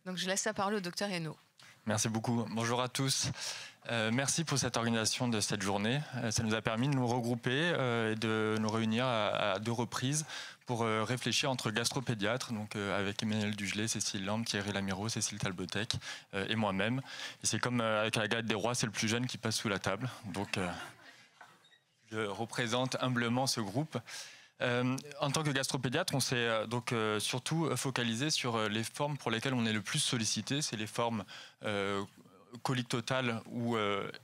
Donc je laisse la parole au docteur Hainaut. Merci beaucoup. Bonjour à tous. Merci pour cette organisation de cette journée. Ça nous a permis de nous regrouper et de nous réunir à 2 reprises pour réfléchir entre gastropédiatres, donc avec Emmanuel Dugelet, Cécile Lambe, Thierry Lamiro, Cécile Talbotec et moi-même. Et c'est comme avec la Galette des Rois, c'est le plus jeune qui passe sous la table. Donc je représente humblement ce groupe. En tant que gastropédiatre, on s'est donc surtout focalisé sur les formes pour lesquelles on est le plus sollicité. C'est les formes colique totale ou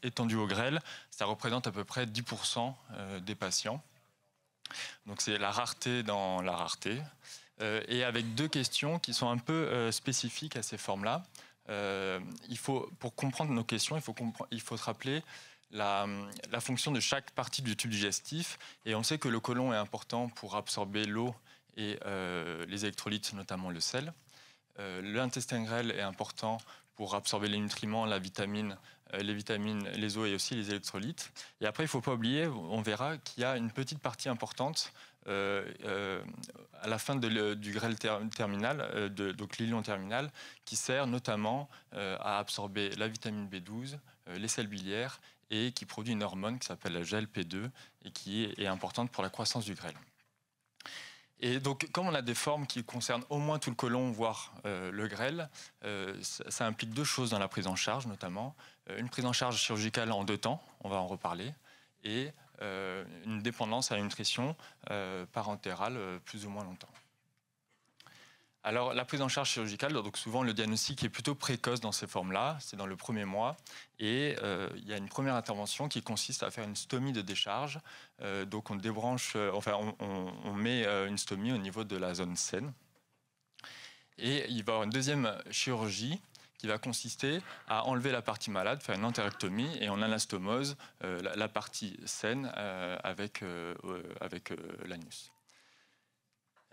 étendue au grêle. Ça représente à peu près 10% des patients. Donc c'est la rareté dans la rareté. Et avec 2 questions qui sont un peu spécifiques à ces formes-là. Pour comprendre nos questions, il faut se rappeler la fonction de chaque partie du tube digestif. Et on sait que le côlon est important pour absorber l'eau et les électrolytes, notamment le sel. L'intestin grêle est important pour absorber les nutriments, les vitamines, les eaux et aussi les électrolytes. Et après, il ne faut pas oublier, on verra qu'il y a une petite partie importante à la fin du grêle terminal, donc l'iléon terminal, qui sert notamment à absorber la vitamine B12, les sels biliaires et qui produit une hormone qui s'appelle la GLP2 et qui est importante pour la croissance du grêle. Et donc, comme on a des formes qui concernent au moins tout le côlon, voire le grêle, ça implique 2 choses dans la prise en charge, notamment une prise en charge chirurgicale en 2 temps, on va en reparler, et une dépendance à la nutrition parentérale plus ou moins longtemps. Alors, la prise en charge chirurgicale, donc souvent le diagnostic est plutôt précoce dans ces formes-là, c'est dans le 1er mois, et il y a une première intervention qui consiste à faire une stomie de décharge. Donc on débranche, on met une stomie au niveau de la zone saine. Et il va y avoir une deuxième chirurgie qui va consister à enlever la partie malade, faire une entérectomie, et on anastomose la partie saine avec l'anus.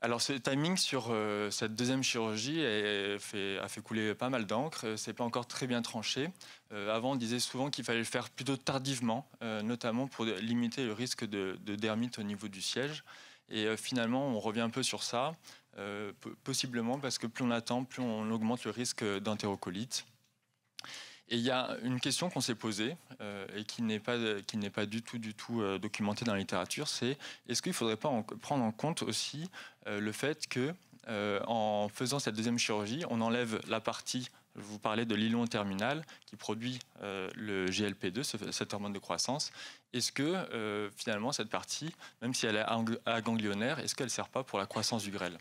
Alors ce timing sur cette deuxième chirurgie a fait couler pas mal d'encre. C'est pas encore très bien tranché. Avant, on disait souvent qu'il fallait le faire plutôt tardivement, notamment pour limiter le risque de dermite au niveau du siège. Et finalement, on revient un peu sur ça, possiblement parce que plus on attend, plus on augmente le risque d'entérocolite. Et il y a une question qu'on s'est posée et qui n'est pas du tout documentée dans la littérature, c'est est-ce qu'il ne faudrait pas prendre en compte aussi le fait que en faisant cette deuxième chirurgie, on enlève la partie, je vous parlais de l'iléon terminal qui produit le GLP2, cette hormone de croissance. Est-ce que finalement cette partie, même si elle est aganglionnaire, est-ce qu'elle ne sert pas pour la croissance du grêle ?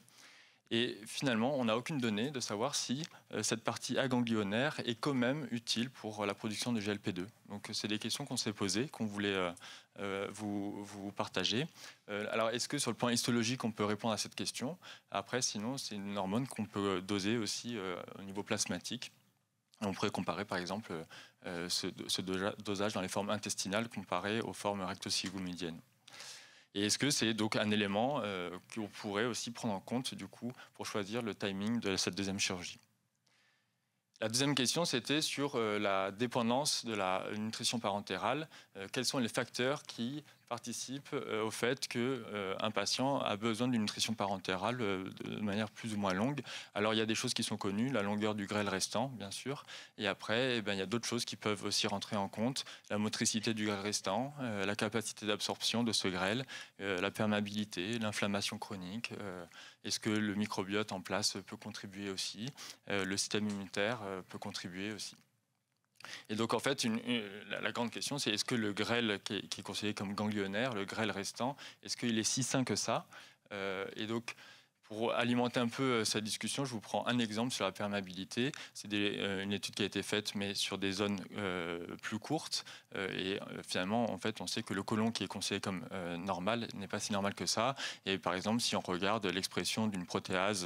Et finalement, on n'a aucune donnée de savoir si cette partie aganglionnaire est quand même utile pour la production de GLP2. Donc c'est des questions qu'on s'est posées, qu'on voulait vous partager. Alors est-ce que sur le plan histologique, on peut répondre à cette question? Après, sinon, c'est une hormone qu'on peut doser aussi au niveau plasmatique. On pourrait comparer par exemple ce dosage dans les formes intestinales comparé aux formes recto-sigomédiennes. Et est-ce que c'est donc un élément qu'on pourrait aussi prendre en compte du coup pour choisir le timing de cette deuxième chirurgie? La deuxième question, c'était sur la dépendance de la nutrition parentérale. Quels sont les facteurs qui participent au fait qu'un patient a besoin d'une nutrition parentérale de manière plus ou moins longue? Alors, il y a des choses qui sont connues, la longueur du grêle restant, bien sûr. Et après, il y a d'autres choses qui peuvent aussi rentrer en compte. La motricité du grêle restant, la capacité d'absorption de ce grêle, la perméabilité, l'inflammation chronique. Est-ce que le microbiote en place peut contribuer aussi? Le système immunitaire peut contribuer aussi. Et donc en fait, la grande question, c'est est-ce que le grêle qui est considéré comme ganglionnaire, le grêle restant, est-ce qu'il est si sain que ça? Et donc, pour alimenter un peu cette discussion, je vous prends un exemple sur la perméabilité. C'est une étude qui a été faite, mais sur des zones plus courtes. Et finalement, en fait, on sait que le côlon qui est considéré comme normal n'est pas si normal que ça. Et par exemple, si on regarde l'expression d'une protéase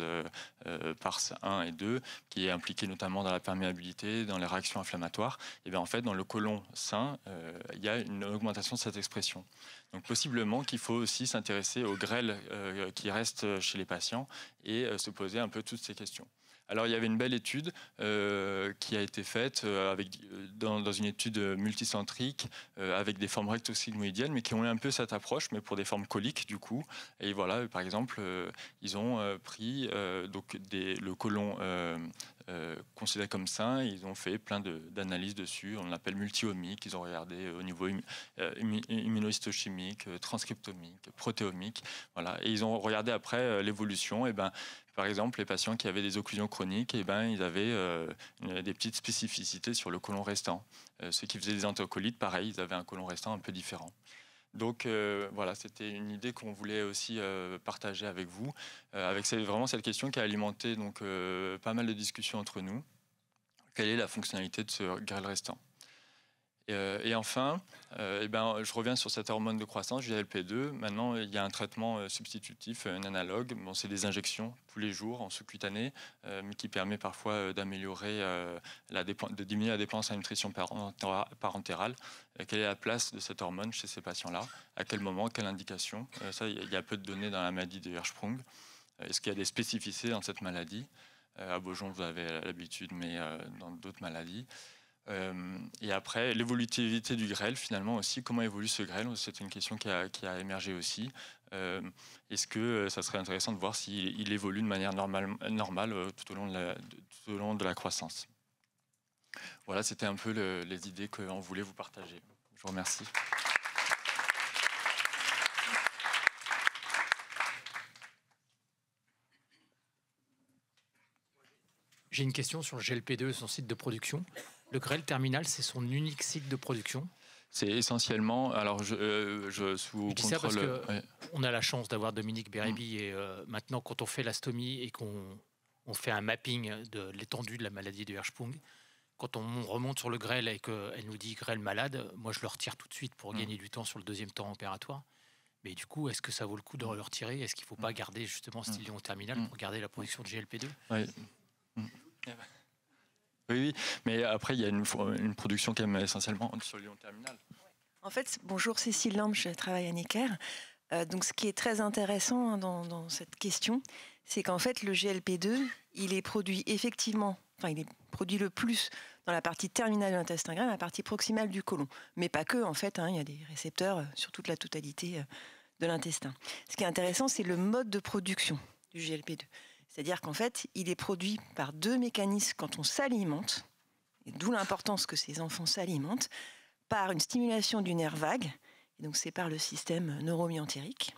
PARS1 et 2, qui est impliquée notamment dans la perméabilité, dans les réactions inflammatoires, et bien en fait, dans le côlon sain, il y a une augmentation de cette expression. Donc possiblement qu'il faut aussi s'intéresser au grêle qui reste chez les patients et se poser un peu toutes ces questions. Alors il y avait une belle étude qui a été faite dans une étude multicentrique avec des formes rectosigmoïdiennes, mais qui ont eu un peu cette approche, mais pour des formes coliques du coup. Et voilà, par exemple, ils ont pris le côlon considéré comme sain, ils ont fait plein d'analyses dessus, on l'appelle multi-omique, ils ont regardé au niveau immunohistochimique, transcriptomique, protéomique, voilà. Et ils ont regardé après l'évolution, et ben par exemple, les patients qui avaient des occlusions chroniques, eh ben, ils avaient des petites spécificités sur le côlon restant. Ceux qui faisaient des entérocolites, pareil, ils avaient un côlon restant un peu différent. Donc voilà, c'était une idée qu'on voulait aussi partager avec vous, avec vraiment cette question qui a alimenté donc, pas mal de discussions entre nous. Quelle est la fonctionnalité de ce grêle restant ? Et enfin, je reviens sur cette hormone de croissance, GLP-2. Maintenant, il y a un traitement substitutif, un analogue. Bon, c'est des injections tous les jours en sous-cutané, mais qui permet parfois d'améliorer, de diminuer la dépendance à la nutrition parentérale. Quelle est la place de cette hormone chez ces patients-là ? À quel moment ? Quelle indication ? Ça, il y a peu de données dans la maladie de Hirschsprung. Est-ce qu'il y a des spécificités dans cette maladie ? À Beaujon, vous avez l'habitude, mais dans d'autres maladies. Et après, l'évolutivité du grêle, finalement aussi, comment évolue ce grêle ? C'est une question qui a émergé aussi. Est-ce que ça serait intéressant de voir s'il évolue de manière normale tout au long de la croissance ? Voilà, c'était un peu les idées qu'on voulait vous partager. Je vous remercie. J'ai une question sur le GLP-2, son site de production. Le grêle terminal, c'est son unique site de production? C'est essentiellement, alors je sous dis ça contrôle. Parce que on a la chance d'avoir Dominique Bérébi et maintenant quand on fait la stomie et qu'on fait un mapping de l'étendue de la maladie de Hirschsprung, quand on remonte sur le grêle et qu'elle nous dit grêle malade, moi je le retire tout de suite pour gagner du temps sur le deuxième temps opératoire. Mais du coup, est-ce que ça vaut le coup de le retirer? Est-ce qu'il ne faut pas garder justement cet iléon terminal pour garder la production de GLP-2? Oui. Oui, mais après, il y a une production quand même essentiellement sur le lion terminal. En fait, bonjour, Cécile Lambe, je travaille à Necker. Donc, ce qui est très intéressant dans cette question, c'est qu'en fait, le GLP-2, il est produit effectivement, il est produit le plus dans la partie terminale de l'intestin grêle, la partie proximale du côlon. Mais pas que, en fait, il y a des récepteurs sur toute la totalité de l'intestin. Ce qui est intéressant, c'est le mode de production du GLP-2. C'est-à-dire qu'en fait, il est produit par deux mécanismes quand on s'alimente, et d'où l'importance que ces enfants s'alimentent, par une stimulation du nerf vague, et donc c'est par le système neuromyentérique,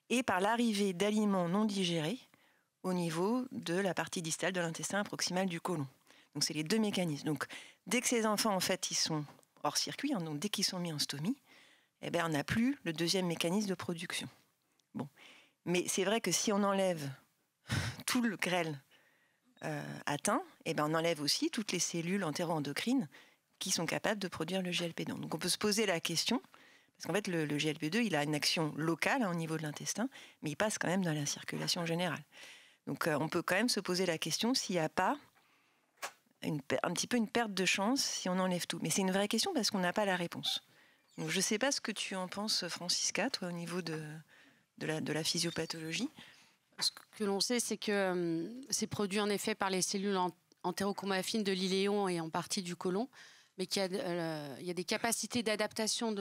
et par l'arrivée d'aliments non digérés au niveau de la partie distale de l'intestin proximal du côlon. Donc c'est les deux mécanismes. Donc dès que ces enfants, en fait, ils sont hors circuit, donc dès qu'ils sont mis en stomie, eh bien, on n'a plus le deuxième mécanisme de production. Bon. Mais c'est vrai que si on enlève tout le grêle atteint, eh ben on enlève aussi toutes les cellules entéro-endocrines qui sont capables de produire le GLP-2. Donc on peut se poser la question, parce qu'en fait le GLP-2 il a une action locale au niveau de l'intestin, mais il passe quand même dans la circulation générale. Donc on peut quand même se poser la question s'il n'y a pas un petit peu une perte de chance si on enlève tout. Mais c'est une vraie question parce qu'on n'a pas la réponse. Donc je ne sais pas ce que tu en penses, Francisca, toi, au niveau de la physiopathologie. Ce que l'on sait, c'est que c'est produit en effet par les cellules entérochromaffines de l'iléon et en partie du côlon, mais qu'il y a des capacités d'adaptation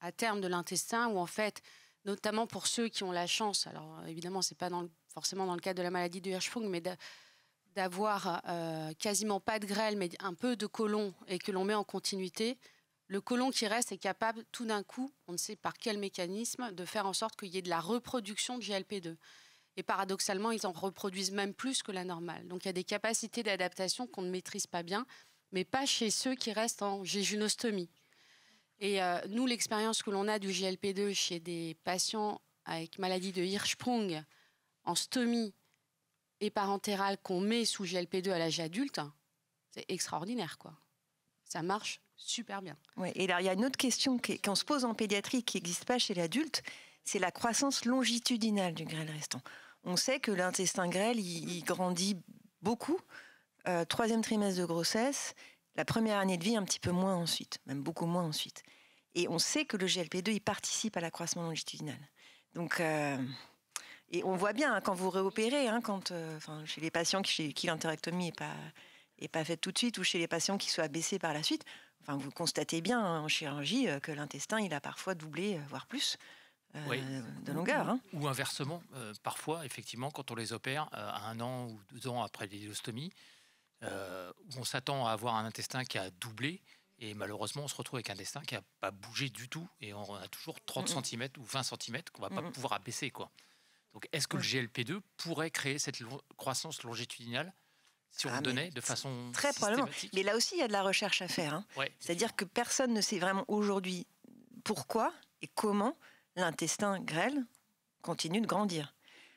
à terme de l'intestin où en fait, notamment pour ceux qui ont la chance, alors évidemment c'est pas forcément dans le cadre de la maladie de Hirschsprung, mais d'avoir quasiment pas de grêle, mais un peu de côlon et que l'on met en continuité, le côlon qui reste est capable tout d'un coup, on ne sait par quel mécanisme, de faire en sorte qu'il y ait de la reproduction de GLP-2. Et paradoxalement, ils en reproduisent même plus que la normale. Donc il y a des capacités d'adaptation qu'on ne maîtrise pas bien, mais pas chez ceux qui restent en jéjunostomie. Et nous, l'expérience que l'on a du GLP-2 chez des patients avec maladie de Hirschsprung, en stomie et parentérale qu'on met sous GLP-2 à l'âge adulte, c'est extraordinaire, quoi. Ça marche super bien. Ouais, et alors il y a une autre question qu'on se pose en pédiatrie qui n'existe pas chez l'adulte, c'est la croissance longitudinale du grêle restant. On sait que l'intestin grêle, il grandit beaucoup. Troisième trimestre de grossesse, la première année de vie, un petit peu moins ensuite, même beaucoup moins ensuite. Et on sait que le GLP-2, il participe à l'accroissement longitudinal. Donc, Et on voit bien quand vous réopérez, chez les patients chez qui l'entérectomie n'est pas faite tout de suite, ou chez les patients qui sont abaissés par la suite, vous constatez bien en chirurgie que l'intestin, il a parfois doublé, voire plus, de longueur. Ou inversement, parfois, effectivement, quand on les opère à 1 an ou 2 ans après l'iléostomie, on s'attend à avoir un intestin qui a doublé, et malheureusement, on se retrouve avec un intestin qui n'a pas bougé du tout, et on a toujours 30 cm ou 20 cm qu'on ne va pas pouvoir abaisser, quoi. Donc, est-ce que le GLP2 pourrait créer cette croissance longitudinale si on le donnait de façon très probablement. systématique? Mais là aussi, il y a de la recherche à faire. C'est-à-dire que personne ne sait vraiment aujourd'hui pourquoi et comment l'intestin grêle continue de grandir.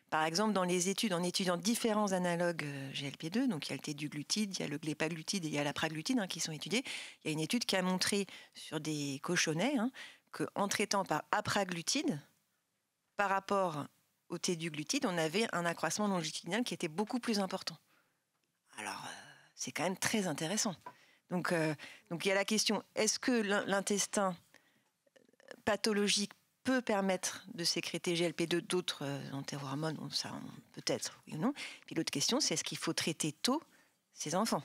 Par exemple, dans les études, en étudiant différents analogues GLP2, donc il y a le téduglutide, il y a le glépaglutide et il y a l'apraglutide qui sont étudiés, il y a une étude qui a montré sur des cochonnets qu'en traitant par apraglutide, par rapport au téduglutide, on avait un accroissement longitudinal qui était beaucoup plus important. Alors, c'est quand même très intéressant. Donc il y a la question, est-ce que l'intestin pathologique peut permettre de sécréter GLP2 d'autres entérohormones, ça peut-être, oui ou non. Puis l'autre question, c'est est-ce qu'il faut traiter tôt ces enfants?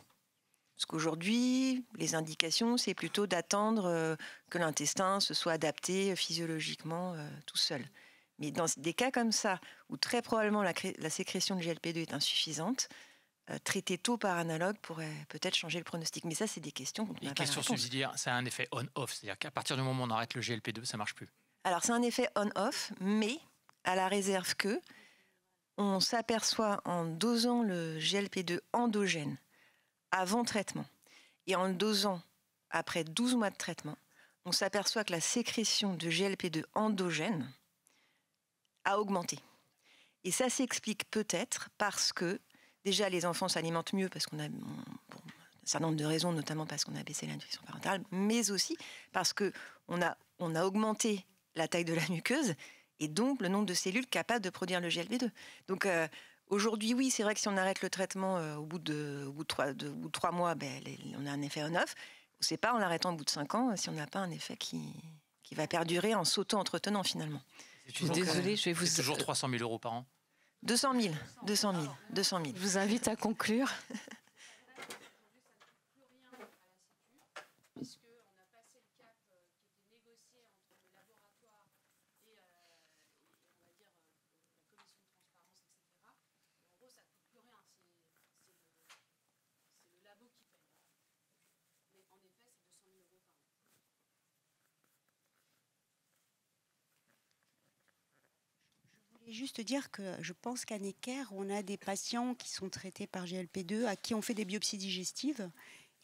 Parce qu'aujourd'hui, les indications, c'est plutôt d'attendre que l'intestin se soit adapté physiologiquement tout seul. Mais dans des cas comme ça, où très probablement la sécrétion de GLP2 est insuffisante, traiter tôt par analogue pourrait peut-être changer le pronostic. Mais ça, c'est des questions qu'on n'a pas la réponse. Les questions subsidiaires, ça a un effet on-off, c'est-à-dire qu'à partir du moment où on arrête le GLP2, ça ne marche plus. Alors, c'est un effet on-off, mais à la réserve que on s'aperçoit en dosant le GLP2 endogène avant traitement et en le dosant après 12 mois de traitement, on s'aperçoit que la sécrétion de GLP2 endogène a augmenté. Et ça s'explique peut-être parce que, déjà, les enfants s'alimentent mieux parce qu'on a... un certain nombre de raisons, notamment parce qu'on a baissé la nutrition parentale, mais aussi parce qu'on a augmenté la taille de la muqueuse et donc le nombre de cellules capables de produire le GLP2. Donc aujourd'hui, oui, c'est vrai que si on arrête le traitement au bout de 3 mois, on a un effet on-off. On ne sait pas en l'arrêtant au bout de 5 ans si on n'a pas un effet qui va perdurer en s'auto-entretenant finalement. Je suis désolée, je vais vous... C'est toujours 300 000 € par an. 200 000. Je vous invite à conclure. Juste dire que je pense qu'à Necker, on a des patients qui sont traités par GLP2 à qui on fait des biopsies digestives.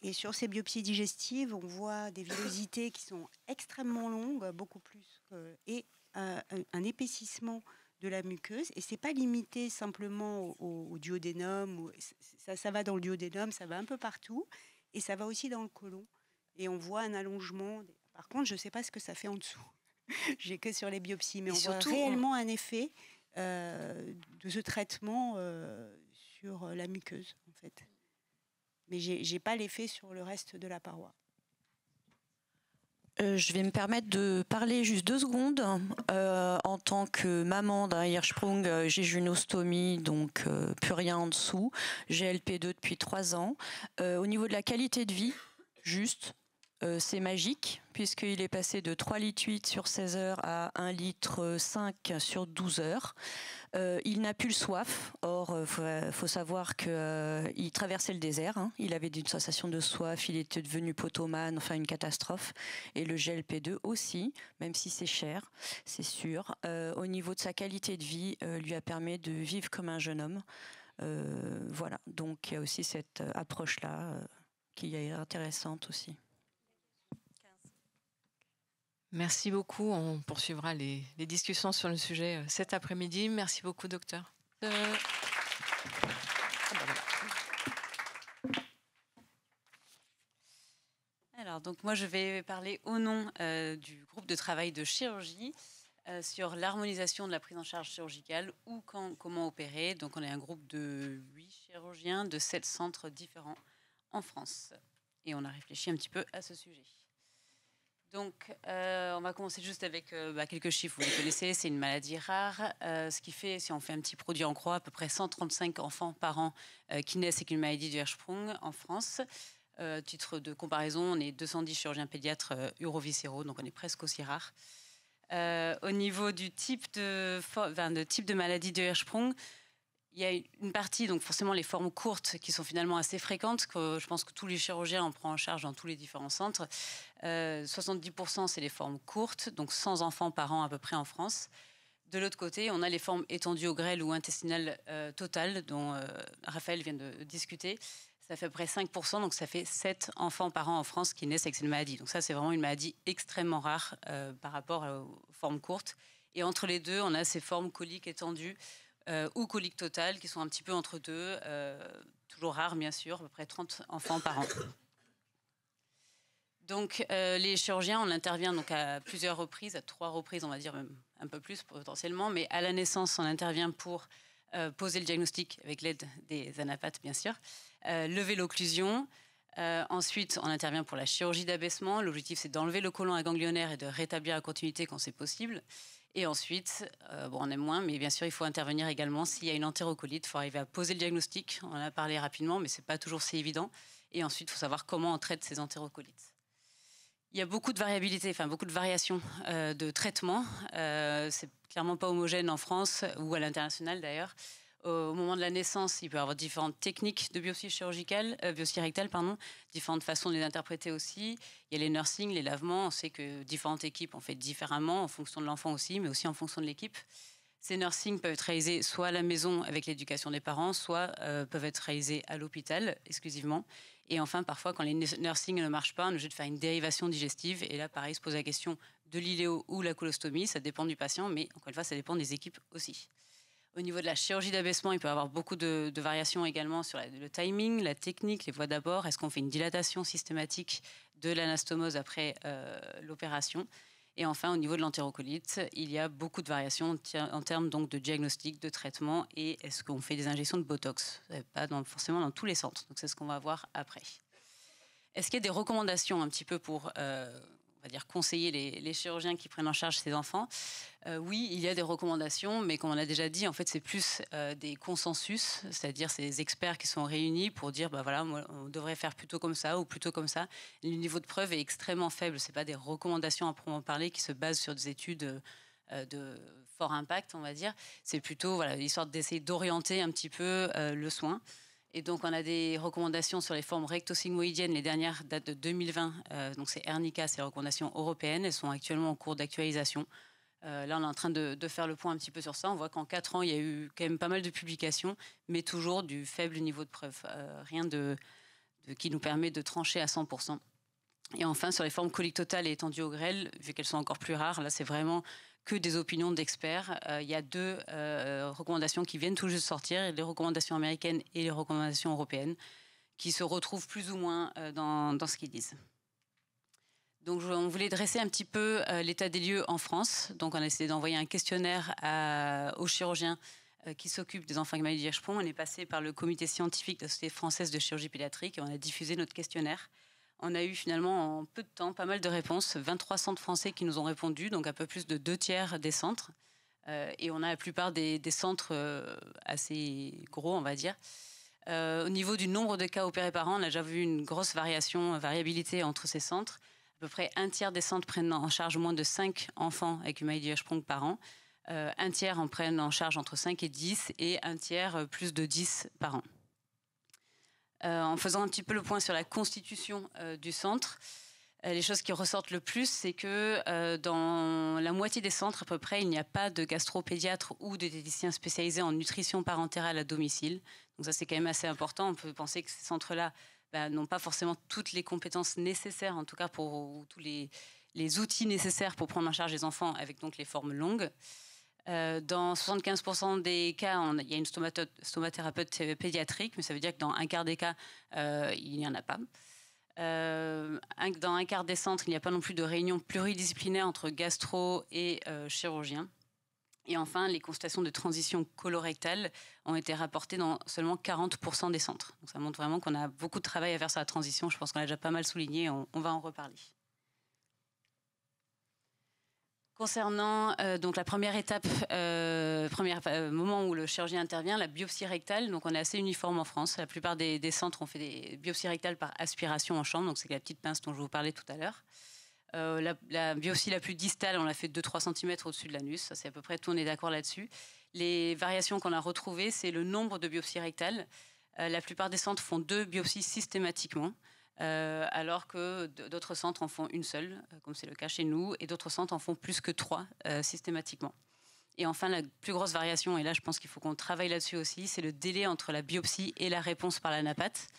Et sur ces biopsies digestives, on voit des villosités qui sont extrêmement longues, beaucoup plus, et un épaississement de la muqueuse. Et ce n'est pas limité simplement au duodénum. Ça va dans le duodénum, ça va un peu partout. Et ça va aussi dans le côlon. Et on voit un allongement. Par contre, je ne sais pas ce que ça fait en dessous. J'ai que sur les biopsies. Mais on voit réellement un effet de ce traitement sur la muqueuse, en fait. Mais je n'ai pas l'effet sur le reste de la paroi. Je vais me permettre de parler juste 2 secondes. En tant que maman d'un Hirschsprung, j'ai une ostomie, donc plus rien en dessous. J'ai LP2 depuis 3 ans. Au niveau de la qualité de vie, juste... c'est magique, puisqu'il est passé de 3,8 litres sur 16 heures à 1,5 litre sur 12 heures. Il n'a plus le soif. Or, faut savoir qu'il traversait le désert. Il avait une sensation de soif, il était devenu potomane, enfin une catastrophe. Et le GLP2 aussi, même si c'est cher, c'est sûr. Au niveau de sa qualité de vie, lui a permis de vivre comme un jeune homme. Voilà, donc il y a aussi cette approche-là qui est intéressante aussi. Merci beaucoup. On poursuivra les discussions sur le sujet cet après-midi. Merci beaucoup, docteur. Alors, donc moi, je vais parler au nom du groupe de travail de chirurgie sur l'harmonisation de la prise en charge chirurgicale ou comment opérer. Donc, on est un groupe de 8 chirurgiens de 7 centres différents en France. Et on a réfléchi un petit peu à ce sujet. Donc, on va commencer juste avec quelques chiffres, vous les connaissez, c'est une maladie rare, ce qui fait, si on fait un petit produit en croix, à peu près 135 enfants par an qui naissent avec une maladie du Hirschsprung en France. Titre de comparaison, on est 210 chirurgiens pédiatres uroviscéraux, donc on est presque aussi rare. Au niveau du type de maladie de Hirschsprung, il y a une partie, donc forcément les formes courtes qui sont finalement assez fréquentes, que je pense que tous les chirurgiens en prennent en charge dans tous les différents centres. 70% c'est les formes courtes, donc 100 enfants par an à peu près en France. De l'autre côté, on a les formes étendues au grêle ou intestinales totales, dont Raphaël vient de discuter. Ça fait à peu près 5%, donc ça fait 7 enfants par an en France qui naissent avec cette maladie. Donc ça, c'est vraiment une maladie extrêmement rare par rapport aux formes courtes. Et entre les deux, on a ces formes coliques étendues ou coliques totales qui sont un petit peu entre deux, toujours rares bien sûr, à peu près 30 enfants par an. Donc les chirurgiens, on intervient donc à plusieurs reprises, à 3 reprises, on va dire même un peu plus potentiellement, mais à la naissance, on intervient pour poser le diagnostic avec l'aide des anapathes bien sûr, lever l'occlusion. Ensuite, on intervient pour la chirurgie d'abaissement. L'objectif, c'est d'enlever le côlon ganglionnaire et de rétablir la continuité quand c'est possible. Et ensuite, on aime moins, mais bien sûr, il faut intervenir également s'il y a une entérocolite. Il faut arriver à poser le diagnostic. On en a parlé rapidement, mais ce n'est pas toujours si évident. Et ensuite, il faut savoir comment on traite ces entérocolites. Il y a beaucoup de variabilité, enfin beaucoup de variations de traitement. C'est clairement pas homogène en France ou à l'international d'ailleurs. Au moment de la naissance, il peut y avoir différentes techniques de biopsie rectale, différentes façons de les interpréter aussi. Il y a les nursing, les lavements. On sait que différentes équipes ont fait différemment en fonction de l'enfant aussi, mais aussi en fonction de l'équipe. Ces nursing peuvent être réalisés soit à la maison avec l'éducation des parents, soit peuvent être réalisés à l'hôpital exclusivement. Et enfin, parfois, quand les nursing ne marchent pas, on est obligé de faire une dérivation digestive. Et là, pareil, se pose la question de l'iléo ou la colostomie. Ça dépend du patient, mais encore une fois, ça dépend des équipes aussi. Au niveau de la chirurgie d'abaissement, il peut y avoir beaucoup de variations également sur le timing, la technique, les voies d'abord. Est-ce qu'on fait une dilatation systématique de l'anastomose après l'opération? Et enfin, au niveau de l'entérocolite, il y a beaucoup de variations en termes donc, de diagnostic, de traitement. Et est-ce qu'on fait des injections de Botox? Pas forcément dans tous les centres. Donc c'est ce qu'on va voir après. Est-ce qu'il y a des recommandations un petit peu pour... on va dire conseiller les chirurgiens qui prennent en charge ces enfants. Oui, il y a des recommandations, mais comme on l'a déjà dit, en fait, c'est plus des consensus, c'est-à-dire ces experts qui sont réunis pour dire, voilà, on devrait faire plutôt comme ça ou plutôt comme ça. Le niveau de preuve est extrêmement faible. C'est pas des recommandations à proprement parler qui se basent sur des études de fort impact, on va dire. C'est plutôt l'histoire d'essayer d'orienter un petit peu le soin. Et donc, on a des recommandations sur les formes recto-sigmoïdiennes. Les dernières datent de 2020. Donc, c'est Hernica, c'est les recommandations européennes. Elles sont actuellement en cours d'actualisation. Là, on est en train de faire le point un petit peu sur ça. On voit qu'en 4 ans, il y a eu quand même pas mal de publications, mais toujours du faible niveau de preuve. Rien qui nous permet de trancher à 100%. Et enfin, sur les formes coliques totales et étendues au grêle, vu qu'elles sont encore plus rares, là, c'est vraiment que des opinions d'experts. Il y a 2 recommandations qui viennent tout juste sortir, les recommandations américaines et les recommandations européennes, qui se retrouvent plus ou moins dans ce qu'ils disent. Donc, on voulait dresser un petit peu l'état des lieux en France. Donc, on a essayé d'envoyer un questionnaire aux chirurgiens qui s'occupent des enfants avec maladie Hirschsprung. On est passé par le comité scientifique de la Société française de chirurgie pédiatrique et on a diffusé notre questionnaire. On a eu finalement en peu de temps pas mal de réponses, 23 centres français qui nous ont répondu, donc un peu plus de 2/3 des centres. Et on a la plupart des centres assez gros, on va dire. Au niveau du nombre de cas opérés par an, on a déjà vu une grosse variabilité entre ces centres. À peu près 1/3 des centres prennent en charge moins de 5 enfants avec une maladie Hirschsprung par an. 1/3 en prennent en charge entre 5 et 10 et 1/3 plus de 10 par an. En faisant un petit peu le point sur la constitution du centre, les choses qui ressortent le plus, c'est que dans la moitié des centres, à peu près, il n'y a pas de gastropédiatre ou de diététicien spécialisé en nutrition parentérale à domicile. Donc ça, c'est quand même assez important. On peut penser que ces centres-là n'ont pas forcément toutes les compétences nécessaires, en tout cas pour tous les outils nécessaires pour prendre en charge les enfants avec donc les formes longues. Dans 75% des cas, il y a une stomathérapeute pédiatrique, mais ça veut dire que dans 1/4 des cas, il n'y en a pas. Dans 1/4 des centres, il n'y a pas non plus de réunion pluridisciplinaire entre gastro et chirurgien. Et enfin, les consultations de transition colorectale ont été rapportées dans seulement 40% des centres. Donc ça montre vraiment qu'on a beaucoup de travail à faire sur la transition. Je pense qu'on l'a déjà pas mal souligné, on va en reparler. Concernant donc la première étape, moment où le chirurgien intervient, la biopsie rectale. Donc on est assez uniforme en France. La plupart des centres ont fait des biopsies rectales par aspiration en chambre. Donc c'est la petite pince dont je vous parlais tout à l'heure. La biopsie la plus distale, on l'a fait 2-3 cm au-dessus de l'anus. Ça, c'est à peu près tout, on est d'accord là-dessus. Les variations qu'on a retrouvées, c'est le nombre de biopsies rectales. La plupart des centres font 2 biopsies systématiquement. Alors que d'autres centres en font une seule, comme c'est le cas chez nous, et d'autres centres en font plus que 3 systématiquement. Et enfin, la plus grosse variation, et là je pense qu'il faut qu'on travaille là-dessus aussi, c'est le délai entre la biopsie et la réponse par la napate.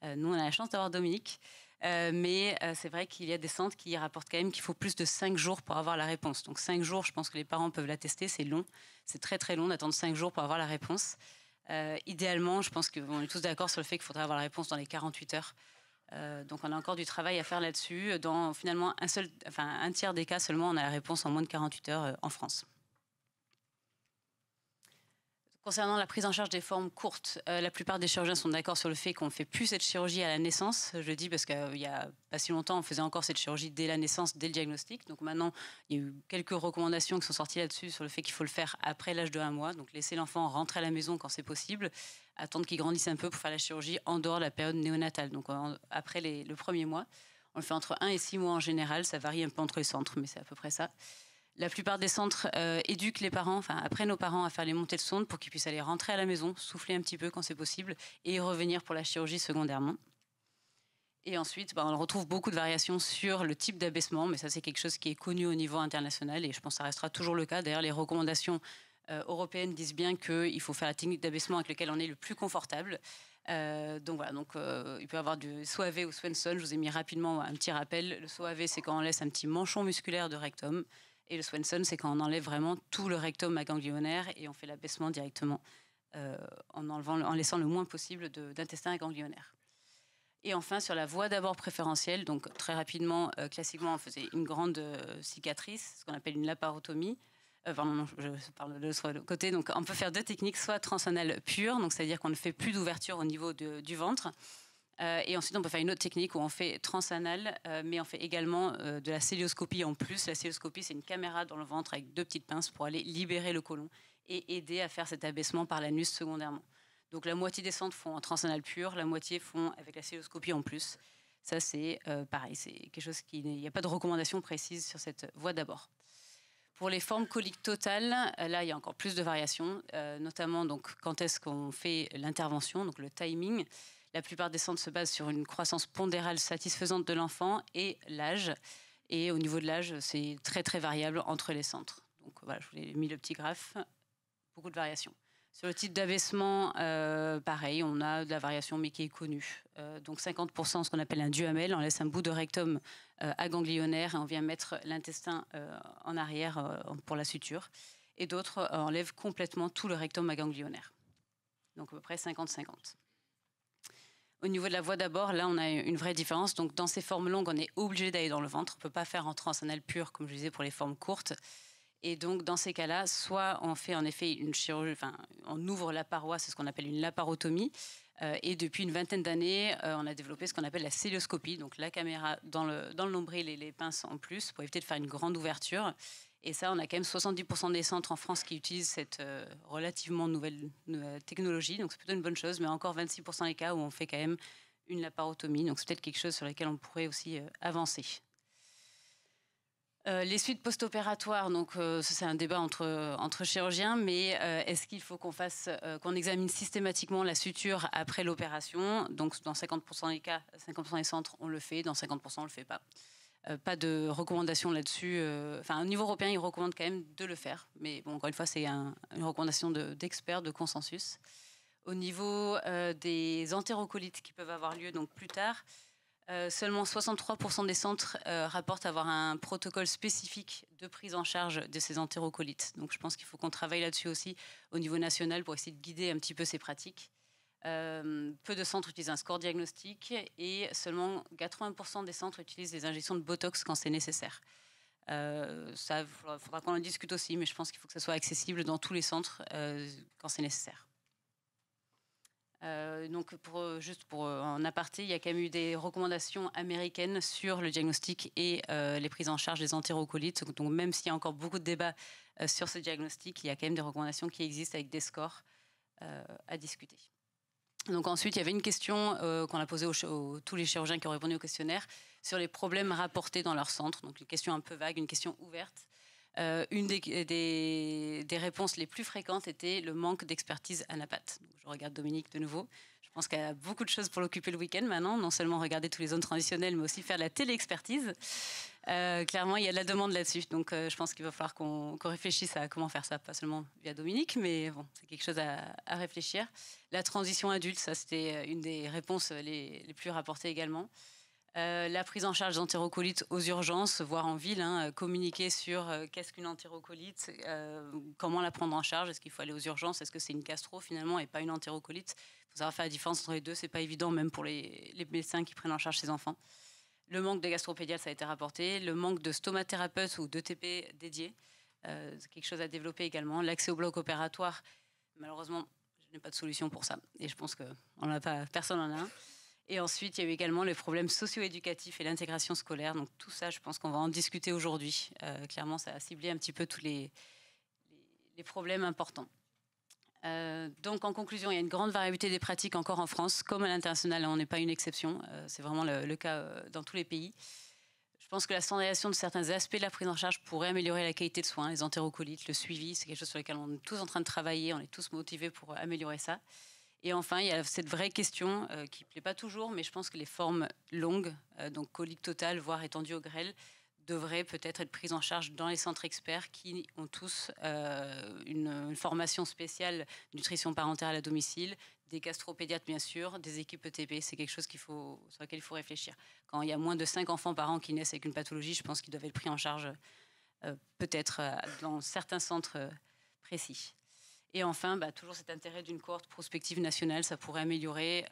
Nous, on a la chance d'avoir Dominique, mais c'est vrai qu'il y a des centres qui rapportent quand même qu'il faut plus de 5 jours pour avoir la réponse. Donc 5 jours, je pense que les parents peuvent l'attester, c'est long, c'est très très long d'attendre 5 jours pour avoir la réponse. Idéalement, je pense qu'on est tous d'accord sur le fait qu'il faudrait avoir la réponse dans les 48 heures. Donc on a encore du travail à faire là-dessus. Dans finalement un tiers des cas seulement, on a la réponse en moins de 48 heures en France. Concernant la prise en charge des formes courtes, la plupart des chirurgiens sont d'accord sur le fait qu'on ne fait plus cette chirurgie à la naissance. Je le dis parce qu'il n'y a pas si longtemps, on faisait encore cette chirurgie dès la naissance, dès le diagnostic. Donc maintenant, il y a eu quelques recommandations qui sont sorties là-dessus sur le fait qu'il faut le faire après l'âge de 1 mois. Donc laisser l'enfant rentrer à la maison quand c'est possible, attendre qu'il grandisse un peu pour faire la chirurgie en dehors de la période néonatale. Donc après le premier mois, on le fait entre 1 et 6 mois en général. Ça varie un peu entre les centres, mais c'est à peu près ça. La plupart des centres éduquent les parents, après nos parents, à faire les montées de sonde pour qu'ils puissent aller rentrer à la maison, souffler un petit peu quand c'est possible et revenir pour la chirurgie secondairement. Et ensuite, on retrouve beaucoup de variations sur le type d'abaissement, mais ça c'est quelque chose qui est connu au niveau international et je pense que ça restera toujours le cas. D'ailleurs, les recommandations européennes disent bien qu'il faut faire la technique d'abaissement avec laquelle on est le plus confortable. Donc voilà, il peut y avoir du SOAV ou Swenson. Je vous ai mis rapidement un petit rappel. Le SOAV, c'est quand on laisse un petit manchon musculaire de rectum. Et le Swenson, c'est quand on enlève vraiment tout le rectum aganglionnaire et on fait l'abaissement directement en laissant le moins possible d'intestin aganglionnaire. Et enfin, sur la voie d'abord préférentielle, donc très rapidement, classiquement, on faisait une grande cicatrice, ce qu'on appelle une laparotomie. Je parle de l'autre côté. Donc, on peut faire 2 techniques, soit transanale pure, donc c'est-à-dire qu'on ne fait plus d'ouverture au niveau du ventre. Et ensuite, on peut faire une autre technique où on fait transanal, mais on fait également de la célioscopie en plus. La célioscopie, c'est une caméra dans le ventre avec 2 petites pinces pour aller libérer le côlon et aider à faire cet abaissement par l'anus secondairement. Donc la moitié des centres font en transanal pur, la moitié font avec la célioscopie en plus. Ça, c'est pareil, c'est quelque chose il n'y a pas de recommandation précise sur cette voie d'abord. Pour les formes coliques totales, là, il y a encore plus de variations, notamment donc, quand est-ce qu'on fait l'intervention, donc le timing. La plupart des centres se basent sur une croissance pondérale satisfaisante de l'enfant et l'âge. Et au niveau de l'âge, c'est très, très variable entre les centres. Donc voilà, je vous ai mis le petit graphe. Beaucoup de variations. Sur le type d'abaissement, pareil, on a de la variation, mais qui est connue. Donc 50%, ce qu'on appelle un duhamel. On laisse un bout de rectum aganglionnaire et on vient mettre l'intestin en arrière pour la suture. Et d'autres enlèvent complètement tout le rectum aganglionnaire. Donc à peu près 50-50. Au niveau de la voie d'abord, là, on a une vraie différence. Donc, dans ces formes longues, on est obligé d'aller dans le ventre. On ne peut pas faire en transanal pur, comme je disais, pour les formes courtes. Et donc, dans ces cas-là, soit on fait en effet une chirurgie, on ouvre la paroi, c'est ce qu'on appelle une laparotomie. Et depuis une vingtaine d'années, on a développé ce qu'on appelle la célioscopie, donc la caméra dans le nombril et les pinces en plus, pour éviter de faire une grande ouverture. Et ça, on a quand même 70% des centres en France qui utilisent cette relativement nouvelle technologie. Donc, c'est plutôt une bonne chose. Mais encore 26% des cas où on fait quand même une laparotomie. Donc, c'est peut-être quelque chose sur lequel on pourrait aussi avancer. Les suites post-opératoires, donc c'est un débat entre chirurgiens, mais est-ce qu'il faut qu'on examine systématiquement la suture après l'opération? Donc, dans 50% des cas, 50% des centres, on le fait. Dans 50%, on ne le fait pas. Pas de recommandation là-dessus. Au niveau européen, ils recommandent quand même de le faire. Mais bon, encore une fois, c'est une recommandation d'experts, de consensus. Au niveau des entérocolites qui peuvent avoir lieu donc plus tard, seulement 63% des centres rapportent avoir un protocole spécifique de prise en charge de ces entérocolites. Donc je pense qu'il faut qu'on travaille là-dessus aussi au niveau national pour essayer de guider un petit peu ces pratiques. Peu de centres utilisent un score diagnostique et seulement 80% des centres utilisent des injections de Botox quand c'est nécessaire. Ça, il faudra qu'on en discute aussi, mais je pense qu'il faut que ça soit accessible dans tous les centres quand c'est nécessaire. Donc, juste pour en aparté, il y a quand même eu des recommandations américaines sur le diagnostic et les prises en charge des entérocolites. Donc, même s'il y a encore beaucoup de débats sur ce diagnostic, il y a quand même des recommandations qui existent avec des scores à discuter. Donc ensuite, il y avait une question qu'on a posée tous les chirurgiens qui ont répondu au questionnaire sur les problèmes rapportés dans leur centre. Donc une question un peu vague, une question ouverte. Une des réponses les plus fréquentes était le manque d'expertise anapathe. Je regarde Dominique de nouveau. Je pense qu'il y a beaucoup de choses pour l'occuper le week-end maintenant, non seulement regarder toutes les zones transitionnelles, mais aussi faire de la télé-expertise. Clairement, il y a de la demande là-dessus. Donc je pense qu'il va falloir qu'on réfléchisse à comment faire ça, pas seulement via Dominique, mais bon, c'est quelque chose à réfléchir. La transition adulte, ça c'était une des réponses les plus rapportées également. La prise en charge d'entérocolites aux urgences, voire en ville, communiquer sur qu'est-ce qu'une entérocolite, comment la prendre en charge, est-ce qu'il faut aller aux urgences, est-ce que c'est une gastro finalement et pas une entérocolite. Il faut savoir faire la différence entre les deux, c'est pas évident même pour les médecins qui prennent en charge ces enfants. Le manque de gastropédiatre, ça a été rapporté, le manque de stomathérapeutes ou d'ETP dédiés, c'est quelque chose à développer également. L'accès au bloc opératoire, malheureusement, je n'ai pas de solution pour ça et je pense que personne n'en a un. Et ensuite, il y a eu également les problèmes socio-éducatifs et l'intégration scolaire. Donc tout ça, je pense qu'on va en discuter aujourd'hui. Clairement, ça a ciblé un petit peu tous les problèmes importants. Donc en conclusion, il y a une grande variabilité des pratiques encore en France, comme à l'international. On n'est pas une exception. C'est vraiment le cas dans tous les pays. Je pense que la standardisation de certains aspects de la prise en charge pourrait améliorer la qualité de soins, les entérocolites, le suivi. C'est quelque chose sur lequel on est tous en train de travailler. On est tous motivés pour améliorer ça. Et enfin, il y a cette vraie question qui ne plaît pas toujours, mais je pense que les formes longues, donc colique totale, voire étendue au grêle, devraient peut-être être prises en charge dans les centres experts qui ont tous une formation spéciale nutrition parentale à domicile, des gastropédiatres bien sûr, des équipes ETP. C'est quelque chose sur lequel il faut réfléchir. Quand il y a moins de 5 enfants par an qui naissent avec une pathologie, je pense qu'ils doivent être pris en charge peut-être dans certains centres précis. Et enfin, toujours cet intérêt d'une cohorte prospective nationale, ça pourrait améliorer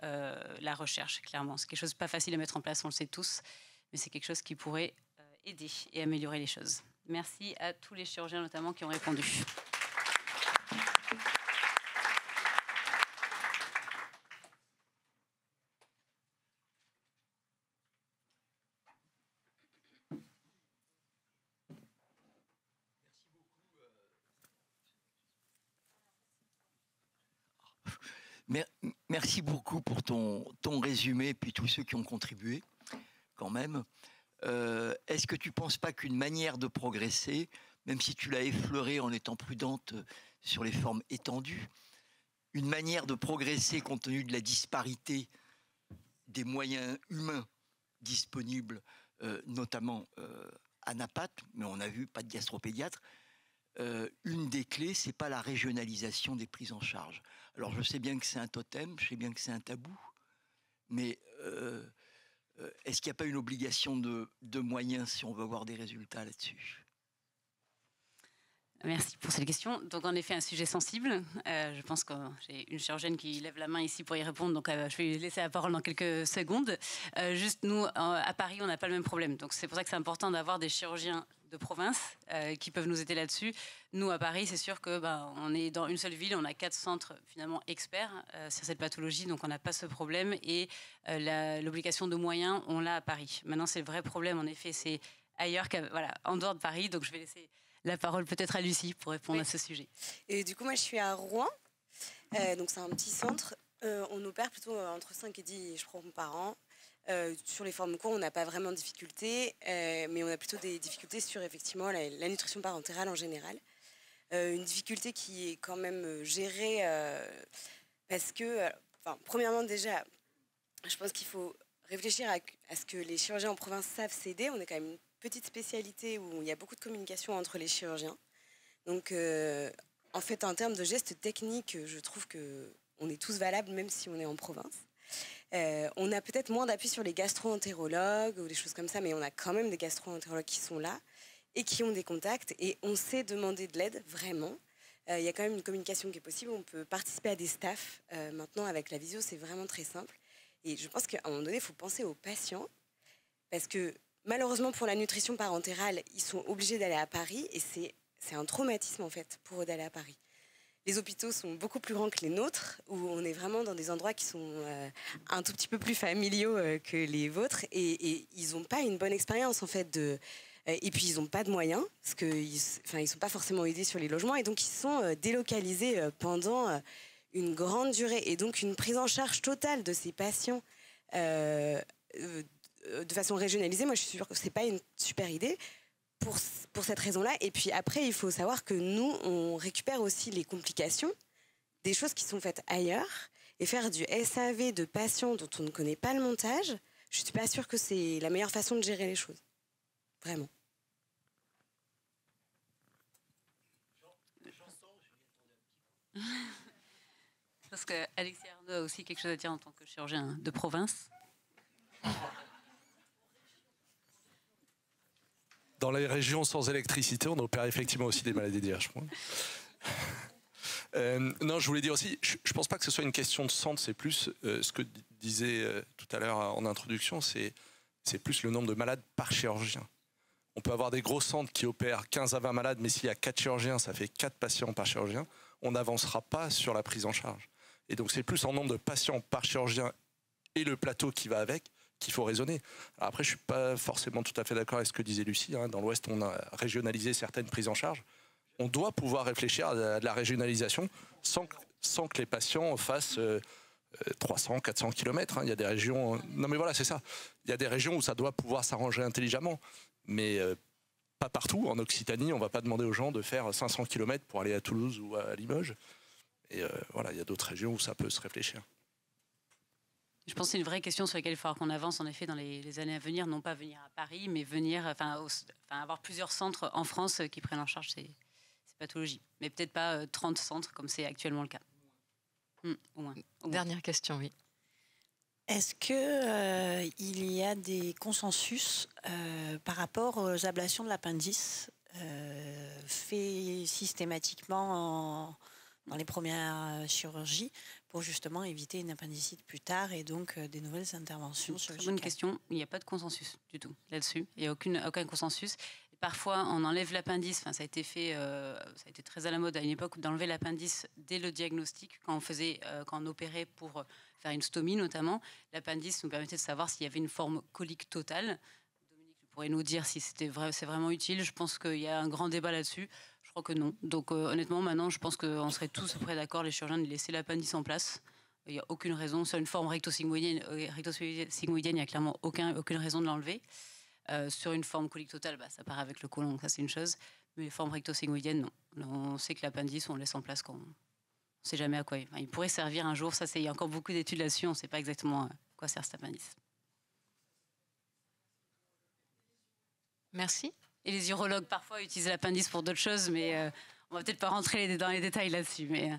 la recherche, clairement. C'est quelque chose de pas facile à mettre en place, on le sait tous, mais c'est quelque chose qui pourrait aider et améliorer les choses. Merci à tous les chirurgiens notamment qui ont répondu. Merci beaucoup pour ton résumé et puis tous ceux qui ont contribué quand même. Est-ce que tu ne penses pas qu'une manière de progresser, même si tu l'as effleuré en étant prudente sur les formes étendues, une manière de progresser compte tenu de la disparité des moyens humains disponibles, notamment anapathe, mais on a vu pas de gastropédiatre, une des clés, c'est pas la régionalisation des prises en charge. Alors je sais bien que c'est un totem, je sais bien que c'est un tabou, mais est-ce qu'il n'y a pas une obligation de moyens si on veut avoir des résultats là-dessus ? Merci pour cette question. Donc en effet, un sujet sensible. Je pense que j'ai une chirurgienne qui lève la main ici pour y répondre, donc je vais lui laisser la parole dans quelques secondes. Juste nous, à Paris, on n'a pas le même problème. Donc c'est pour ça que c'est important d'avoir des chirurgiens de province qui peuvent nous aider là-dessus. Nous, à Paris, c'est sûr que on est dans une seule ville, on a 4 centres finalement experts sur cette pathologie, donc on n'a pas ce problème. Et l'obligation de moyens, on l'a à Paris. Maintenant, c'est le vrai problème, en effet, c'est ailleurs en dehors de Paris. Donc je vais laisser la parole peut-être à Lucie pour répondre à ce sujet. Et du coup, moi, je suis à Rouen. Donc, c'est un petit centre. On opère plutôt entre 5 et 10 chirurgiens par an. Sur les formes courtes, on n'a pas vraiment de difficultés, mais on a plutôt des difficultés sur, effectivement, la nutrition parentale en général. Une difficulté qui est quand même gérée parce que, premièrement, déjà, je pense qu'il faut réfléchir à ce que les chirurgiens en province savent s'aider. On est quand même une petite spécialité où il y a beaucoup de communication entre les chirurgiens. Donc, en fait, en termes de gestes techniques, je trouve qu'on est tous valables, même si on est en province. On a peut-être moins d'appui sur les gastro-entérologues ou des choses comme ça, mais on a quand même des gastro-entérologues qui sont là et qui ont des contacts. Et on sait demander de l'aide, vraiment. Il y a quand même une communication qui est possible. On peut participer à des staffs. Maintenant, avec la visio, c'est vraiment très simple. Et je pense qu'à un moment donné, il faut penser aux patients, parce que malheureusement, pour la nutrition parentale, ils sont obligés d'aller à Paris et c'est un traumatisme, en fait, pour eux d'aller à Paris. les hôpitaux sont beaucoup plus grands que les nôtres, où on est vraiment dans des endroits qui sont un tout petit peu plus familiaux que les vôtres, et ils n'ont pas une bonne expérience en fait et puis ils n'ont pas de moyens, parce qu'ils ne sont pas forcément aidés sur les logements, et donc ils sont délocalisés pendant une grande durée, et donc une prise en charge totale de ces patients de façon régionalisée, moi je suis sûre que ce n'est pas une super idée. Pour cette raison-là. Et puis après, il faut savoir que nous, on récupère aussi les complications des choses qui sont faites ailleurs. Et faire du SAV de patients dont on ne connaît pas le montage, je ne suis pas sûre que c'est la meilleure façon de gérer les choses. Vraiment. Parce qu'Alexis Arnaud a aussi quelque chose à dire en tant que chirurgien de province. Dans les régions sans électricité, on opère effectivement aussi des maladies d'IH. Non, je voulais dire aussi, je ne pense pas que ce soit une question de centre, c'est plus ce que disait tout à l'heure en introduction, c'est plus le nombre de malades par chirurgien. On peut avoir des gros centres qui opèrent 15 à 20 malades, mais s'il y a 4 chirurgiens, ça fait 4 patients par chirurgien, on n'avancera pas sur la prise en charge. Et donc c'est plus en nombre de patients par chirurgien et le plateau qui va avec qu'il faut raisonner. Alors après, je ne suis pas forcément tout à fait d'accord avec ce que disait Lucie. Dans l'Ouest, on a régionalisé certaines prises en charge. On doit pouvoir réfléchir à de la régionalisation sans que les patients fassent 300, 400 km. Il y a des régions... Non mais voilà, c'est ça. Il y a des régions où ça doit pouvoir s'arranger intelligemment. Mais pas partout. En Occitanie, on ne va pas demander aux gens de faire 500 km pour aller à Toulouse ou à Limoges. Et voilà, il y a d'autres régions où ça peut se réfléchir. Je pense que c'est une vraie question sur laquelle il va falloir qu'on avance en effet dans les années à venir, non pas venir à Paris, mais avoir plusieurs centres en France qui prennent en charge ces pathologies. Mais peut-être pas 30 centres comme c'est actuellement le cas. Au moins. Dernière question, oui. Est-ce qu'il y a des consensus par rapport aux ablations de l'appendice fait systématiquement dans les premières chirurgies pour justement éviter une appendicite plus tard et donc des nouvelles interventions chirurgicales? Très bonne question. Il n'y a pas de consensus du tout là-dessus. Il n'y a aucun consensus. Et parfois, on enlève l'appendice. Enfin, ça a été fait, ça a été très à la mode à une époque d'enlever l'appendice dès le diagnostic, quand on opérait pour faire une stomie notamment. L'appendice nous permettait de savoir s'il y avait une forme colique totale. Dominique, tu pourrais nous dire si c'est vraiment utile. Je pense qu'il y a un grand débat là-dessus. Je crois que non. Donc honnêtement, maintenant, je pense qu'on serait tous près d'accord, les chirurgiens, de laisser l'appendice en place. Il n'y a aucune raison. Sur une forme recto-sigmoïdienne, il n'y a clairement aucune raison de l'enlever. Sur une forme colique totale, ça part avec le côlon, ça c'est une chose. Mais forme recto-sigmoïdienne, non. On sait que l'appendice, on le laisse en place quand on ne sait jamais à quoi. Il pourrait servir un jour. Il y a encore beaucoup d'études là-dessus. On ne sait pas exactement à quoi sert cet appendice. Merci. Et les urologues, parfois, utilisent l'appendice pour d'autres choses, mais on va peut-être pas rentrer dans les détails là-dessus. Mais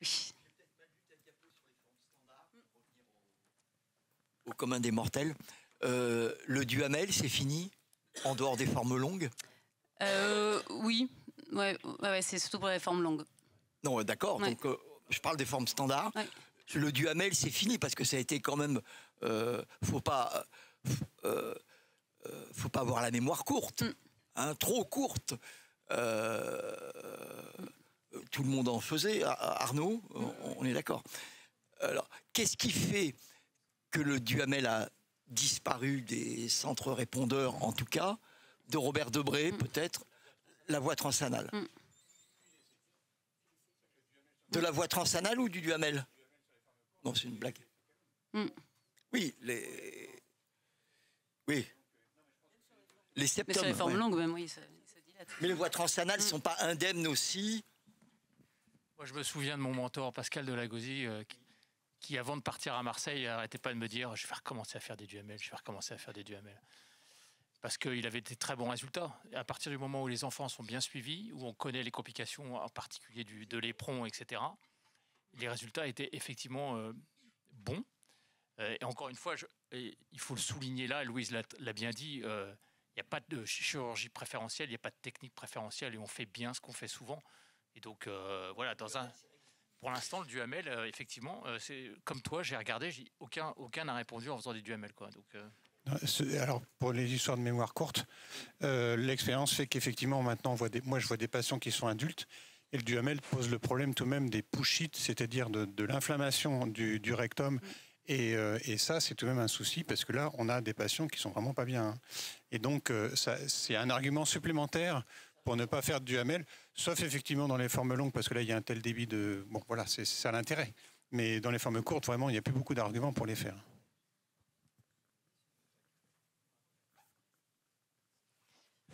oui. Au commun des mortels, le Duhamel, c'est fini en dehors des formes longues? Oui, ouais, c'est surtout pour les formes longues. Non, d'accord. Ouais. Donc, je parle des formes standards. Ouais. Le Duhamel, c'est fini parce que ça a été quand même. Faut pas avoir la mémoire courte, trop courte. Tout le monde en faisait. Arnaud, on est d'accord. Alors, qu'est-ce qui fait que le Duhamel a disparu des centres répondeurs, en tout cas, de Robert Debré, peut-être, la voie transanale? De la voie transanale ou du Duhamel? Non, c'est une blague. Oui, les septum. Mais sur les formes longues, même, oui, ça dilate. Mais les voies transanales ne sont pas indemnes aussi? Moi, je me souviens de mon mentor, Pascal Delagosi, qui, avant de partir à Marseille, n'arrêtait pas de me dire « je vais recommencer à faire des Duhamel, je vais recommencer à faire des Duhamel ». Parce qu'il avait des très bons résultats. À partir du moment où les enfants sont bien suivis, où on connaît les complications, en particulier de l'éperon, etc., les résultats étaient effectivement bons. Et encore une fois, il faut le souligner là, Louise l'a bien dit, il n'y a pas de chirurgie préférentielle, il n'y a pas de technique préférentielle, et on fait bien ce qu'on fait souvent. Et donc, voilà, pour l'instant, le Duhamel, effectivement, c'est comme toi, j'ai regardé, aucun n'a répondu en faisant des Duhamel, quoi. Donc, alors, pour les histoires de mémoire courte, l'expérience fait qu'effectivement, maintenant, moi, je vois des patients qui sont adultes Et le Duhamel pose le problème tout de même des pushites, c'est-à-dire de l'inflammation du rectum. Et ça, c'est tout de même un souci, parce que là, on a des patients qui sont vraiment pas bien. Hein. Et donc, c'est un argument supplémentaire pour ne pas faire de Duhamel, sauf effectivement dans les formes longues, parce que là, il y a un tel débit de... Bon, voilà, c'est ça l'intérêt. Mais dans les formes courtes, vraiment, il n'y a plus beaucoup d'arguments pour les faire.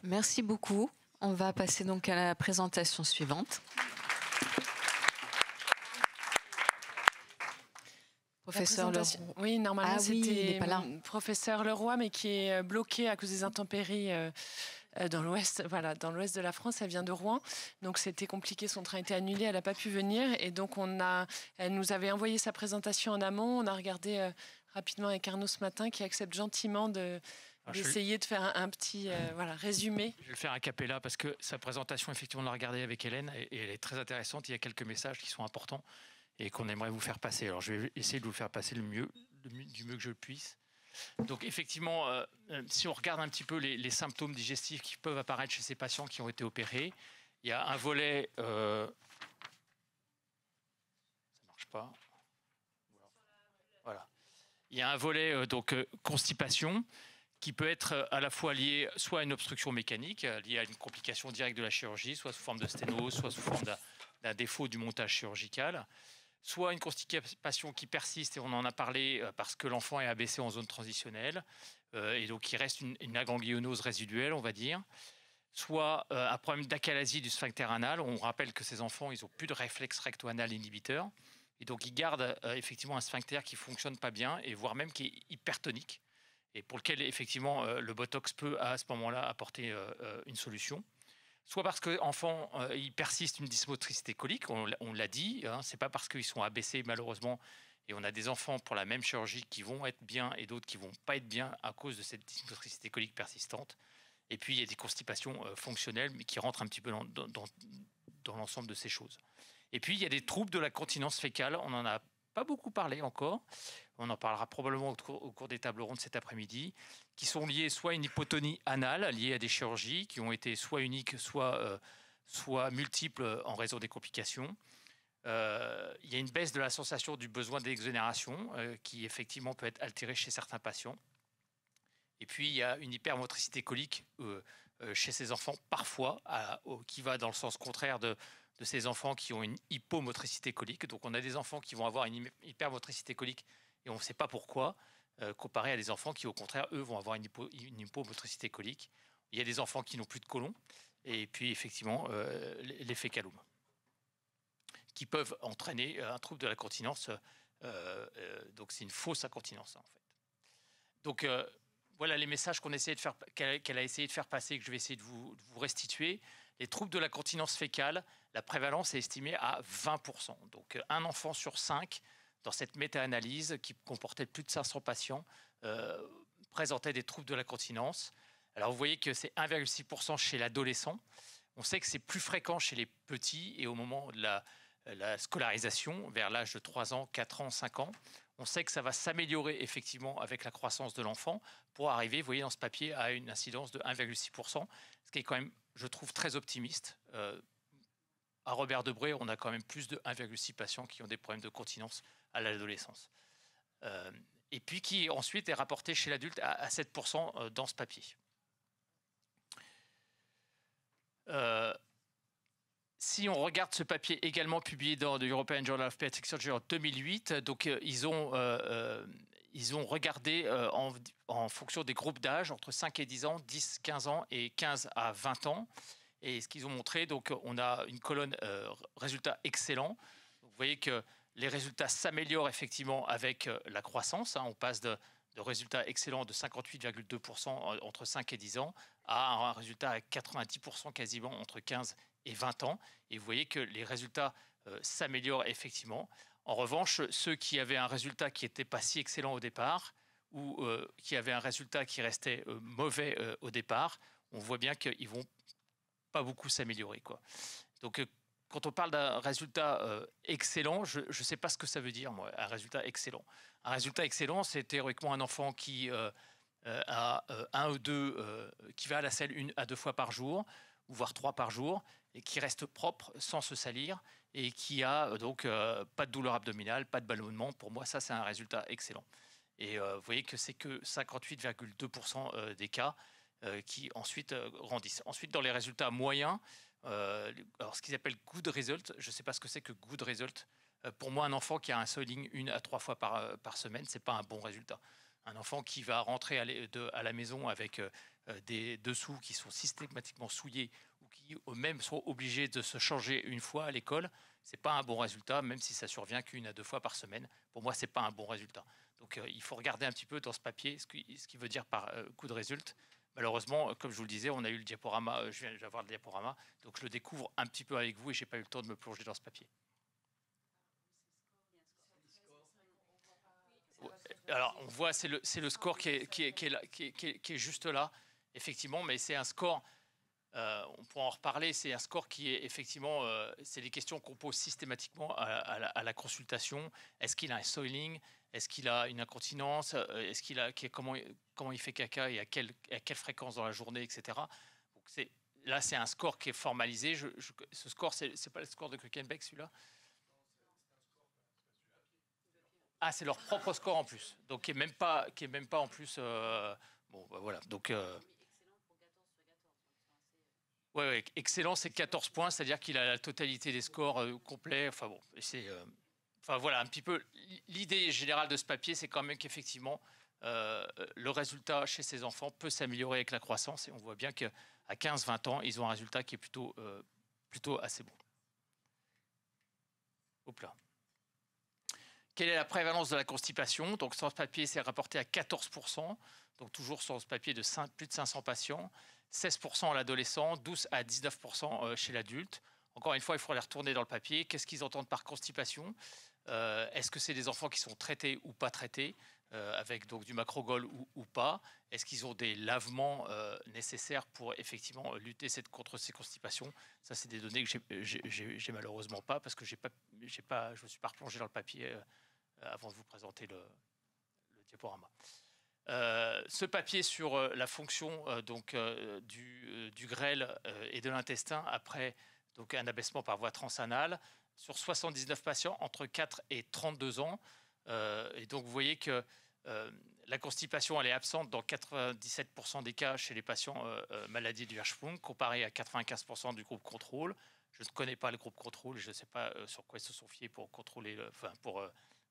Merci beaucoup. On va passer donc à la présentation suivante. Professeur Leroy. Oui, normalement, c'était professeur Leroy, mais qui est bloqué à cause des intempéries dans l'ouest, voilà, dans l'ouest de la France. Elle vient de Rouen, donc c'était compliqué. Son train était annulé, elle n'a pas pu venir, et donc elle nous avait envoyé sa présentation en amont. On a regardé rapidement avec Arnaud ce matin, qui accepte gentiment d'essayer de faire un petit résumé. Je vais le faire a cappella parce que sa présentation, effectivement, on l'a regardée avec Hélène et elle est très intéressante. Il y a quelques messages qui sont importants et qu'on aimerait vous faire passer. Alors, je vais essayer de vous le faire passer du mieux que je le puisse. Donc, effectivement, si on regarde un petit peu les symptômes digestifs qui peuvent apparaître chez ces patients qui ont été opérés, il y a un volet... ça ne marche pas. Voilà. Il y a un volet constipation qui peut être à la fois lié soit à une obstruction mécanique, liée à une complication directe de la chirurgie, soit sous forme de sténose, soit sous forme d'un défaut du montage chirurgical, soit une constipation qui persiste, et on en a parlé parce que l'enfant est abaissé en zone transitionnelle, et donc il reste une aganglionose résiduelle, on va dire, soit un problème d'achalasie du sphincter anal. On rappelle que ces enfants, ils n'ont plus de réflexe recto-anal inhibiteur, et donc ils gardent effectivement un sphincter qui ne fonctionne pas bien, et voire même qui est hypertonique, et pour lequel, effectivement, le Botox peut, à ce moment-là, apporter une solution. Soit parce qu'enfant, il persiste une dysmotricité colique, on l'a dit, hein, ce n'est pas parce qu'ils sont abaissés, malheureusement, et on a des enfants pour la même chirurgie qui vont être bien et d'autres qui ne vont pas être bien à cause de cette dysmotricité colique persistante. Et puis, il y a des constipations fonctionnelles, mais qui rentrent un petit peu dans l'ensemble de ces choses. Et puis, il y a des troubles de la continence fécale, on n'en a pas beaucoup parlé encore. On en parlera probablement au cours des tables rondes cet après-midi, qui sont liées soit à une hypotonie anale, liée à des chirurgies qui ont été soit uniques, soit multiples en raison des complications. Il y a une baisse de la sensation du besoin d'exonération qui effectivement peut être altérée chez certains patients. Et puis il y a une hypermotricité colique chez ces enfants, parfois, qui va dans le sens contraire de ces enfants qui ont une hypomotricité colique. Donc on a des enfants qui vont avoir une hypermotricité colique et on ne sait pas pourquoi, comparé à des enfants qui, au contraire, eux, vont avoir une hypomotricité colique. Il y a des enfants qui n'ont plus de côlon, et puis, effectivement, les fécalomes, qui peuvent entraîner un trouble de la continence. Donc, c'est une fausse incontinence, en fait. Donc, voilà les messages qu'elle a essayé de faire passer, que je vais essayer de vous restituer. Les troubles de la continence fécale, la prévalence est estimée à 20%. Donc, un enfant sur 5, dans cette méta-analyse qui comportait plus de 500 patients, présentait des troubles de la continence. Alors, vous voyez que c'est 1,6% chez l'adolescent. On sait que c'est plus fréquent chez les petits et au moment de la scolarisation, vers l'âge de 3 ans, 4 ans, 5 ans. On sait que ça va s'améliorer effectivement avec la croissance de l'enfant pour arriver, vous voyez dans ce papier, à une incidence de 1,6%, ce qui est quand même, je trouve, très optimiste. À Robert Debré, on a quand même plus de 1,6 patients qui ont des problèmes de continence à l'adolescence. Et puis qui ensuite est rapporté chez l'adulte à 7% dans ce papier. Si on regarde ce papier également publié dans le European Journal of Pediatric Surgery en 2008, donc ils ont regardé en fonction des groupes d'âge entre 5 et 10 ans, 10, 15 ans et 15 à 20 ans. Et ce qu'ils ont montré, donc on a une colonne résultats excellents. Vous voyez que les résultats s'améliorent effectivement avec la croissance. On passe de résultats excellents de 58,2% entre 5 et 10 ans à un résultat à 90% quasiment entre 15 et 20 ans. Et vous voyez que les résultats s'améliorent effectivement. En revanche, ceux qui avaient un résultat qui n'était pas si excellent au départ ou qui avaient un résultat qui restait mauvais au départ, on voit bien qu'ils vont pas beaucoup s'améliorer, quoi. Donc, quand on parle d'un résultat excellent, je ne sais pas ce que ça veut dire, moi, un résultat excellent. Un résultat excellent, c'est théoriquement un enfant qui à 1 ou 2, qui va à la selle 1 à 2 fois par jour, ou voire 3 par jour, et qui reste propre sans se salir, et qui a donc pas de douleur abdominale, pas de ballonnement. Pour moi, ça, c'est un résultat excellent. Et vous voyez que c'est que 58,2% des cas qui ensuite grandissent. Ensuite, dans les résultats moyens, alors ce qu'ils appellent good result, je ne sais pas ce que c'est que good result. Pour moi, un enfant qui a un soiling 1 à 3 fois par semaine, ce n'est pas un bon résultat. Un enfant qui va rentrer à la maison avec des dessous qui sont systématiquement souillés ou qui même sont obligés de se changer une fois à l'école, ce n'est pas un bon résultat, même si ça survient qu'1 à 2 fois par semaine. Pour moi, ce n'est pas un bon résultat. Donc il faut regarder un petit peu dans ce papier ce qu'il veut dire par good result. Malheureusement, comme je vous le disais, on a eu le diaporama, je viens d'avoir le diaporama, donc je le découvre un petit peu avec vous et je n'ai pas eu le temps de me plonger dans ce papier. Alors, on voit, c'est le score qui est juste là, effectivement, mais c'est un score, on pourra en reparler, c'est un score qui est effectivement, c'est des questions qu'on pose systématiquement à la consultation. Est-ce qu'il a un soiling? Est-ce qu'il a une incontinence? Est-ce qu'il a, comment il fait caca et à quelle fréquence dans la journée, etc. Donc là, c'est un score qui est formalisé. Ce score, c'est pas le score de Quickenbeck, celui-là? Ah, c'est leur propre score en plus, donc qui est même pas en plus. Bon, bah, voilà. Donc, ouais, excellent, c'est 14 points, c'est-à-dire qu'il a la totalité des scores complets. Enfin bon, c'est. Enfin voilà, un petit peu. L'idée générale de ce papier, c'est quand même qu'effectivement, le résultat chez ces enfants peut s'améliorer avec la croissance, et on voit bien qu'à 15-20 ans, ils ont un résultat qui est plutôt assez bon. Hop là. Quelle est la prévalence de la constipation? Donc, sur ce papier, c'est rapporté à 14%, donc toujours sur ce papier de plus de 500 patients, 16% à l'adolescent, 12 à 19% chez l'adulte. Encore une fois, il faut aller retourner dans le papier. Qu'est-ce qu'ils entendent par constipation? Est-ce que c'est des enfants qui sont traités ou pas traités, avec donc du macrogol ou pas? Est-ce qu'ils ont des lavements nécessaires pour effectivement lutter contre ces constipations? Ça, c'est des données que j'ai malheureusement pas, parce que je me suis pas replongé dans le papier avant de vous présenter le diaporama. Ce papier sur la fonction du grêle et de l'intestin après donc un abaissement par voie transanale sur 79 patients entre 4 et 32 ans. Et donc vous voyez que la constipation elle est absente dans 97% des cas chez les patients maladie du Hirschsprung, comparé à 95% du groupe contrôle. Je ne connais pas le groupe contrôle, je ne sais pas sur quoi ils se sont fiés pour contrôler, pour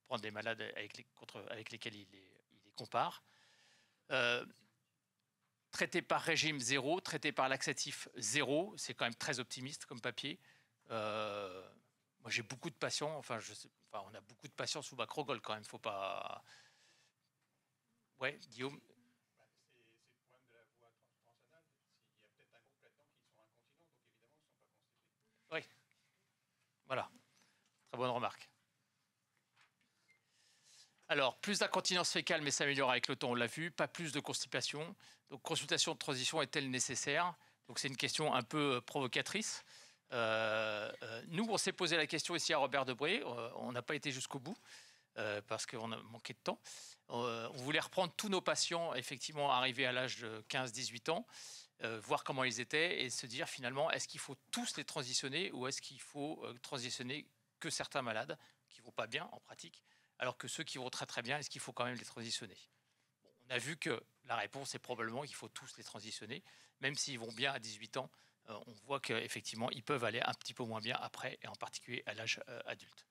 prendre des malades avec lesquels ils les comparent. Traité par régime 0, traité par laxatif 0, c'est quand même très optimiste comme papier. Moi, j'ai beaucoup de patients, on a beaucoup de patients sous macrogol quand même, faut pas. Ouais, Guillaume. C'est le problème de la voie transanale. Il y a peut-être un groupe là-dedans qui sont incontinents, donc évidemment, ils ne sont pas constipés. Oui, voilà, très bonne remarque. Alors, plus d'incontinence fécale, mais s'améliore avec le temps, on l'a vu. Pas plus de constipation. Donc, consultation de transition est-elle nécessaire? Donc, c'est une question un peu provocatrice. Nous, on s'est posé la question ici à Robert Debré. On n'a pas été jusqu'au bout parce qu'on a manqué de temps. On voulait reprendre tous nos patients, effectivement, arrivés à l'âge de 15-18 ans, voir comment ils étaient et se dire finalement, est-ce qu'il faut tous les transitionner ou est-ce qu'il faut transitionner que certains malades qui ne vont pas bien en pratique, alors que ceux qui vont très très bien, est-ce qu'il faut quand même les transitionner? Bon, on a vu que la réponse est probablement qu'il faut tous les transitionner, même s'ils vont bien à 18 ans, on voit qu'effectivement, ils peuvent aller un petit peu moins bien après, et en particulier à l'âge adulte.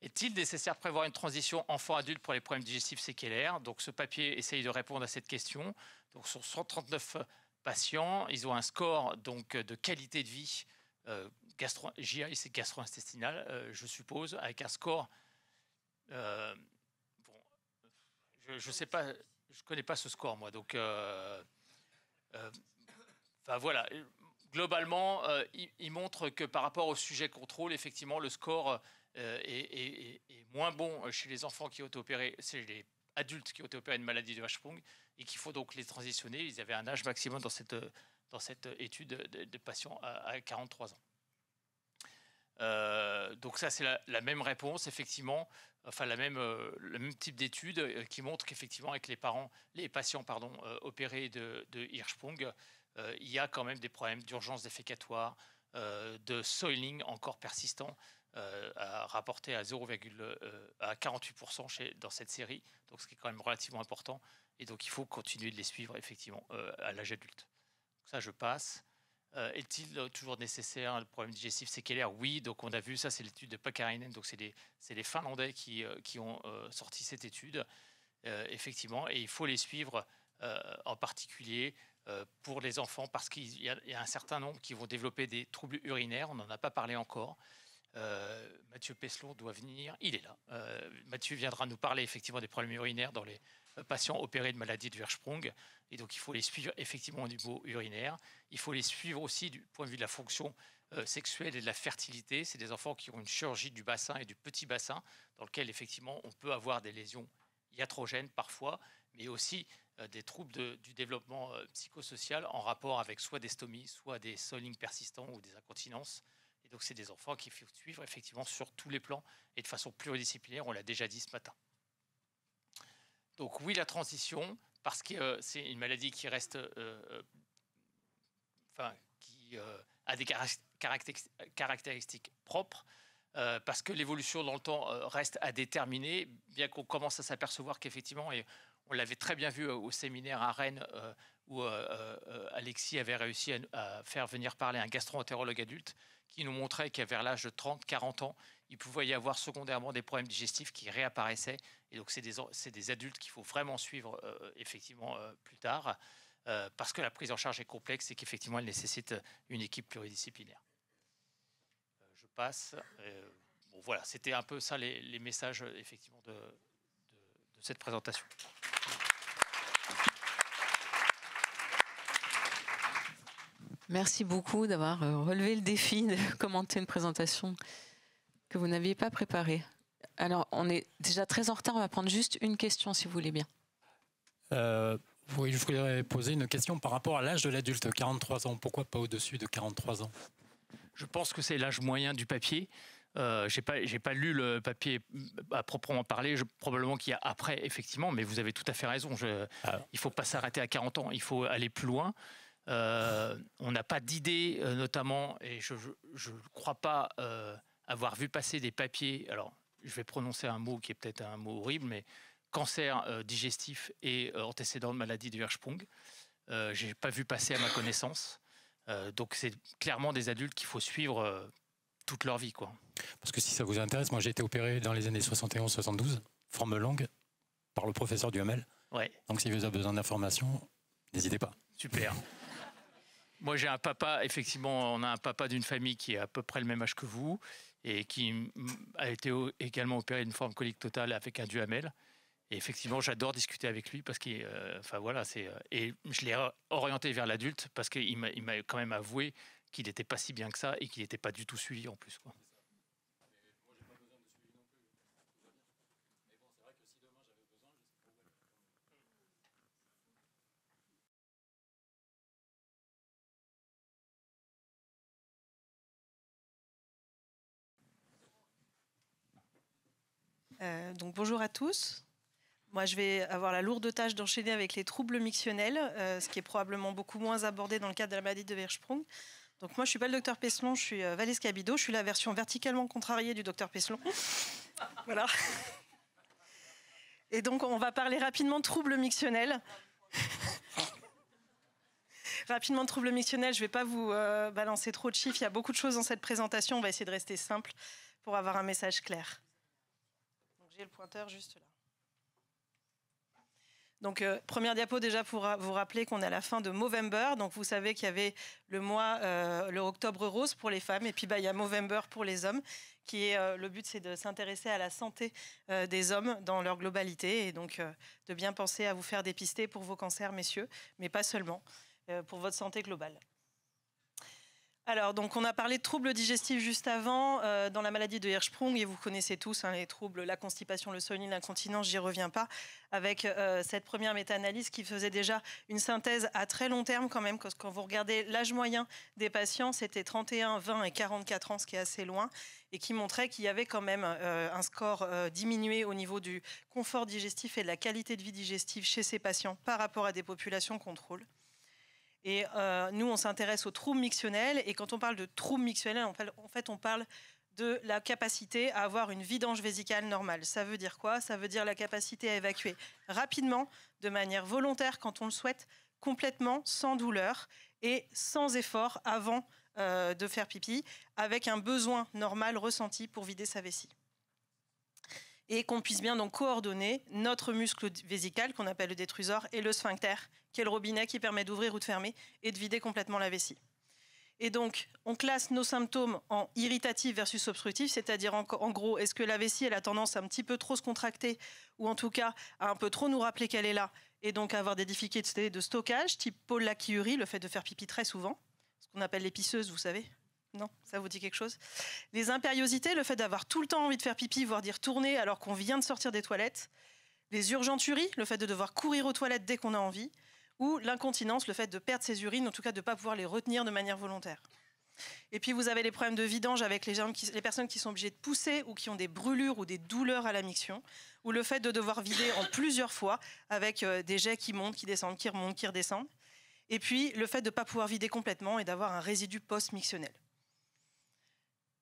Est-il nécessaire de prévoir une transition enfant-adulte pour les problèmes digestifs séquelaires? Donc ce papier essaye de répondre à cette question. Donc sur 139 patients, ils ont un score donc, de qualité de vie GI, c'est gastro-intestinal, je suppose, avec un score... bon, je sais pas, je connais pas ce score moi, donc enfin voilà. Globalement, il montre que par rapport au sujet contrôle, effectivement, le score est moins bon chez les enfants qui ont été opérés, chez les adultes qui ont été opérés d'une maladie de Hirschsprung, et qu'il faut donc les transitionner. Ils avaient un âge maximum dans cette étude de patients à 43 ans. Donc ça, c'est la même réponse, effectivement, enfin le même type d'étude qui montre qu'effectivement, avec les patients opérés de Hirschsprung, il y a quand même des problèmes d'urgence défécatoire, de soiling encore persistant, rapporté à 48% dans cette série, donc ce qui est quand même relativement important. Et donc il faut continuer de les suivre effectivement à l'âge adulte. Donc ça, je passe. Est-il toujours nécessaire le problème digestif séquelaire? Oui, donc on a vu ça, c'est l'étude de Pakarinen, donc c'est les Finlandais qui ont sorti cette étude, effectivement, et il faut les suivre en particulier pour les enfants parce qu'il y a un certain nombre qui vont développer des troubles urinaires, on n'en a pas parlé encore. Mathieu Peslon doit venir, il est là. Mathieu viendra nous parler effectivement des problèmes urinaires dans les patients opérés de maladie de Hirschsprung. Et donc il faut les suivre effectivement au niveau urinaire. Il faut les suivre aussi du point de vue de la fonction sexuelle et de la fertilité. C'est des enfants qui ont une chirurgie du bassin et du petit bassin, dans lequel effectivement on peut avoir des lésions iatrogènes parfois, mais aussi des troubles du développement psychosocial en rapport avec soit des stomies, soit des soilings persistants ou des incontinences. Et donc c'est des enfants qu'il faut suivre effectivement sur tous les plans et de façon pluridisciplinaire, on l'a déjà dit ce matin. Donc oui, la transition, parce que c'est une maladie qui reste, qui a des caractéristiques propres, parce que l'évolution dans le temps reste à déterminer, bien qu'on commence à s'apercevoir qu'effectivement, et on l'avait très bien vu au séminaire à Rennes, où Alexis avait réussi à faire venir parler un gastro-entérologue adulte, qui nous montrait qu'à vers l'âge de 30-40 ans, il pouvait y avoir secondairement des problèmes digestifs qui réapparaissaient. Et donc, c'est des adultes qu'il faut vraiment suivre effectivement plus tard, parce que la prise en charge est complexe et qu'effectivement, elle nécessite une équipe pluridisciplinaire. Je passe. Bon, voilà, c'était un peu ça les messages effectivement de cette présentation. Merci beaucoup d'avoir relevé le défi de commenter une présentation que vous n'aviez pas préparée. Alors, on est déjà très en retard, on va prendre juste une question si vous voulez bien. Oui, je voudrais poser une question par rapport à l'âge de l'adulte, 43 ans. Pourquoi pas au-dessus de 43 ans? Je pense que c'est l'âge moyen du papier. J'ai pas lu le papier à proprement parler. Probablement qu'il y a après, effectivement, mais vous avez tout à fait raison. Il ne faut pas s'arrêter à 40 ans, il faut aller plus loin. On n'a pas d'idée, notamment, et je ne crois pas avoir vu passer des papiers. Alors, je vais prononcer un mot qui est peut-être un mot horrible, mais cancer digestif et antécédent de maladie de Hirschsprung. Je n'ai pas vu passer à ma connaissance. Donc, c'est clairement des adultes qu'il faut suivre toute leur vie, quoi. Parce que si ça vous intéresse, moi j'ai été opéré dans les années 71-72, forme longue, par le professeur Duhamel. Ouais. Donc si vous avez besoin d'informations, n'hésitez pas. Super. Moi, j'ai un papa, effectivement, on a un papa d'une famille qui est à peu près le même âge que vous et qui a été également opéré d'une forme colique totale avec un Duhamel. Et effectivement, j'adore discuter avec lui parce qu'il, et je l'ai orienté vers l'adulte parce qu'il m'a quand même avoué qu'il n'était pas si bien que ça et qu'il n'était pas du tout suivi en plus, quoi. Donc bonjour à tous. Moi, je vais avoir la lourde tâche d'enchaîner avec les troubles mictionnels, ce qui est probablement beaucoup moins abordé dans le cadre de la maladie de Hirschsprung. Donc moi, je ne suis pas le docteur Peslon, je suis Valès Cabido. Je suis la version verticalement contrariée du docteur Peslon. Voilà. Et donc, on va parler rapidement de troubles mictionnels. Rapidement de troubles mictionnels, je ne vais pas vous balancer trop de chiffres. Il y a beaucoup de choses dans cette présentation. On va essayer de rester simple pour avoir un message clair. Donc, j'ai le pointeur juste là. Donc, première diapo déjà pour vous rappeler qu'on est à la fin de Movember. Donc, vous savez qu'il y avait le mois, le octobre rose pour les femmes. Et puis, il y a Movember pour les hommes. Le but, c'est de s'intéresser à la santé des hommes dans leur globalité. Et donc, de bien penser à vous faire dépister pour vos cancers, messieurs. Mais pas seulement, pour votre santé globale. Alors, donc, on a parlé de troubles digestifs juste avant, dans la maladie de Hirschsprung, et vous connaissez tous les troubles, la constipation, le sommeil, l'incontinence, j'y reviens pas, avec cette première méta-analyse qui faisait déjà une synthèse à très long terme quand même, quand vous regardez l'âge moyen des patients, c'était 31, 20 et 44 ans, ce qui est assez loin, et qui montrait qu'il y avait quand même un score diminué au niveau du confort digestif et de la qualité de vie digestive chez ces patients par rapport à des populations contrôle. Et nous, on s'intéresse aux troubles mictionnels. Et quand on parle de troubles mictionnels, en fait, on parle de la capacité à avoir une vidange vésicale normale. Ça veut dire quoi? Ça veut dire la capacité à évacuer rapidement, de manière volontaire, quand on le souhaite, complètement, sans douleur et sans effort avant de faire pipi, avec un besoin normal ressenti pour vider sa vessie. Et qu'on puisse bien donc coordonner notre muscle vésical, qu'on appelle le détrusor, et le sphincter, qui est le robinet qui permet d'ouvrir ou de fermer et de vider complètement la vessie. Et donc, on classe nos symptômes en irritatif versus obstructif, c'est-à-dire en gros, est-ce que la vessie elle a tendance à un petit peu trop se contracter, ou en tout cas à un peu trop nous rappeler qu'elle est là, et donc à avoir des difficultés de stockage, type pollakiurie, le fait de faire pipi très souvent, ce qu'on appelle les pisseuses, vous savez. Non, ça vous dit quelque chose? Les impériosités, le fait d'avoir tout le temps envie de faire pipi, voire d'y retourner alors qu'on vient de sortir des toilettes. Les urgenturies, le fait de devoir courir aux toilettes dès qu'on a envie. Ou l'incontinence, le fait de perdre ses urines, en tout cas de ne pas pouvoir les retenir de manière volontaire. Et puis vous avez les problèmes de vidange avec les personnes qui sont obligées de pousser ou qui ont des brûlures ou des douleurs à la miction. Ou le fait de devoir vider en plusieurs fois avec des jets qui montent, qui descendent, qui remontent, qui redescendent. Et puis le fait de ne pas pouvoir vider complètement et d'avoir un résidu post-mictionnel.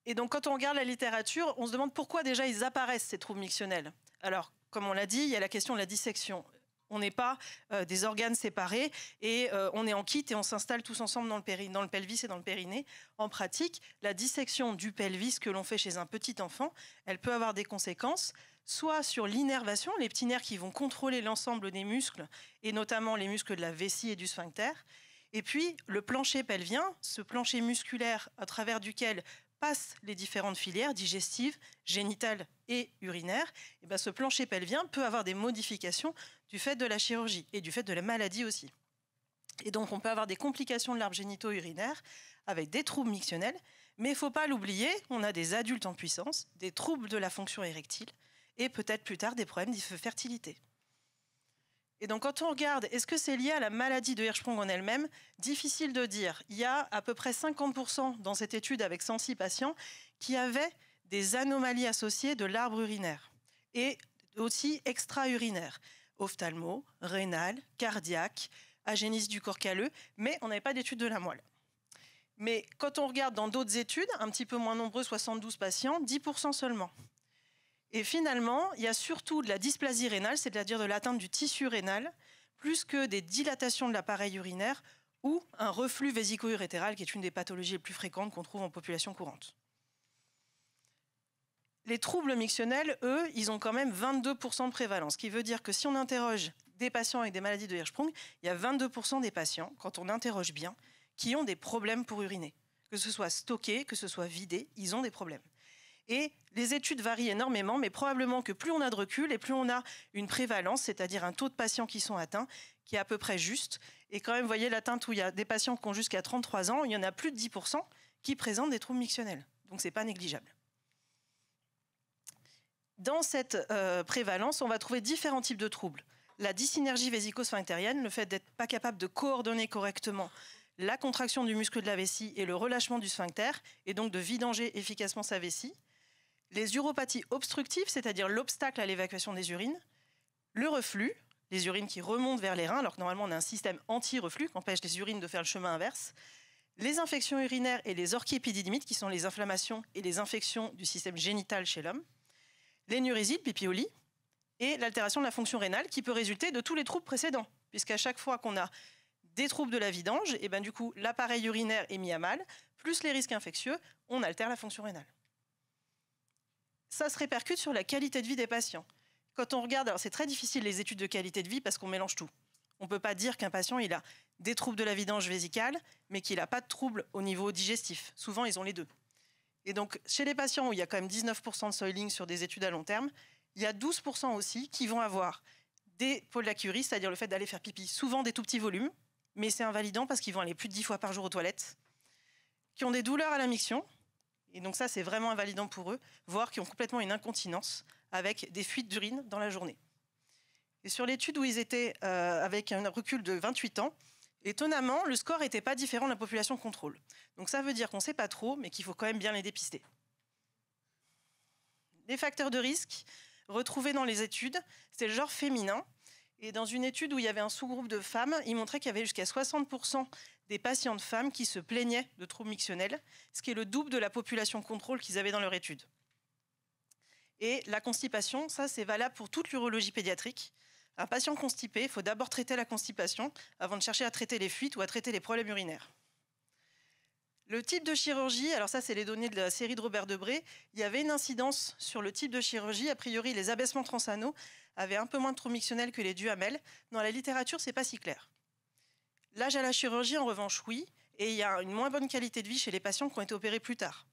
Et donc, quand on regarde la littérature, on se demande pourquoi déjà ils apparaissent, ces troubles mictionnels. Alors, comme on l'a dit, il y a la question de la dissection. On n'est pas des organes séparés et on est en kit et on s'installe tous ensemble dans le pelvis et dans le périnée. En pratique, la dissection du pelvis que l'on fait chez un petit enfant, elle peut avoir des conséquences, soit sur l'innervation, les petits nerfs qui vont contrôler l'ensemble des muscles, et notamment les muscles de la vessie et du sphincter. Et puis, le plancher pelvien, ce plancher musculaire à travers duquel passent les différentes filières digestives, génitales et urinaires, et bien ce plancher pelvien peut avoir des modifications du fait de la chirurgie et du fait de la maladie aussi. Et donc on peut avoir des complications de l'arbre génito-urinaire avec des troubles mictionnels, mais il ne faut pas l'oublier, on a des adultes en puissance, des troubles de la fonction érectile et peut-être plus tard des problèmes de fertilité. Et donc quand on regarde, est-ce que c'est lié à la maladie de Hirschsprung en elle-même? Difficile de dire. Il y a à peu près 50% dans cette étude avec 106 patients qui avaient des anomalies associées de l'arbre urinaire et aussi extra-urinaire, ophtalmo, rénal, cardiaque, agénésie du corps calleux, mais on n'avait pas d'étude de la moelle. Mais quand on regarde dans d'autres études, un petit peu moins nombreux, 72 patients, 10% seulement. Et finalement, il y a surtout de la dysplasie rénale, c'est-à-dire de l'atteinte du tissu rénal, plus que des dilatations de l'appareil urinaire ou un reflux vésico-urétéral, qui est une des pathologies les plus fréquentes qu'on trouve en population courante. Les troubles mictionnels, eux, ils ont quand même 22% de prévalence, ce qui veut dire que si on interroge des patients avec des maladies de Hirschsprung, il y a 22% des patients, quand on interroge bien, qui ont des problèmes pour uriner. Que ce soit stocké, que ce soit vidé, ils ont des problèmes. Et les études varient énormément, mais probablement que plus on a de recul et plus on a une prévalence, c'est-à-dire un taux de patients qui sont atteints, qui est à peu près juste. Et quand même, vous voyez l'atteinte où il y a des patients qui ont jusqu'à 33 ans, il y en a plus de 10% qui présentent des troubles mictionnels. Donc ce n'est pas négligeable. Dans cette prévalence, on va trouver différents types de troubles. La dysynergie vésico-sphinctérienne, le fait d'être pas capable de coordonner correctement la contraction du muscle de la vessie et le relâchement du sphincter, et donc de vidanger efficacement sa vessie. Les uropathies obstructives, c'est-à-dire l'obstacle à l'évacuation des urines. Le reflux, les urines qui remontent vers les reins, alors que normalement on a un système anti-reflux qui empêche les urines de faire le chemin inverse. Les infections urinaires et les orchiépididimites, qui sont les inflammations et les infections du système génital chez l'homme. L'énurésie, pipioli, et l'altération de la fonction rénale qui peut résulter de tous les troubles précédents, puisqu'à chaque fois qu'on a des troubles de la vidange, et ben du coup l'appareil urinaire est mis à mal, plus les risques infectieux, on altère la fonction rénale. Ça se répercute sur la qualité de vie des patients. Quand on regarde, alors c'est très difficile les études de qualité de vie parce qu'on mélange tout. On ne peut pas dire qu'un patient il a des troubles de la vidange vésicale, mais qu'il n'a pas de troubles au niveau digestif. Souvent, ils ont les deux. Et donc, chez les patients où il y a quand même 19% de soiling sur des études à long terme, il y a 12% aussi qui vont avoir des pollakiuries, c'est-à-dire le fait d'aller faire pipi, souvent des tout petits volumes, mais c'est invalidant parce qu'ils vont aller plus de 10 fois par jour aux toilettes. qui ont des douleurs à la miction, et donc ça c'est vraiment invalidant pour eux, voire qui ont complètement une incontinence avec des fuites d'urine dans la journée. Et sur l'étude où ils étaient avec un recul de 28 ans, étonnamment, le score n'était pas différent de la population contrôle. Donc ça veut dire qu'on ne sait pas trop, mais qu'il faut quand même bien les dépister. Les facteurs de risque retrouvés dans les études, c'était le genre féminin. Et dans une étude où il y avait un sous-groupe de femmes, il montrait qu'il y avait jusqu'à 60% des patientes femmes qui se plaignaient de troubles mictionnels, ce qui est le double de la population contrôle qu'ils avaient dans leur étude. Et la constipation, ça c'est valable pour toute l'urologie pédiatrique. Un patient constipé, il faut d'abord traiter la constipation avant de chercher à traiter les fuites ou à traiter les problèmes urinaires. Le type de chirurgie, alors ça c'est les données de la série de Robert Debré, il y avait une incidence sur le type de chirurgie. A priori, les abaissements transanaux avaient un peu moins de troubles mictionnels que les duhamels. Dans la littérature, c'est pas si clair. L'âge à la chirurgie, en revanche, oui, et il y a une moins bonne qualité de vie chez les patients qui ont été opérés plus tard.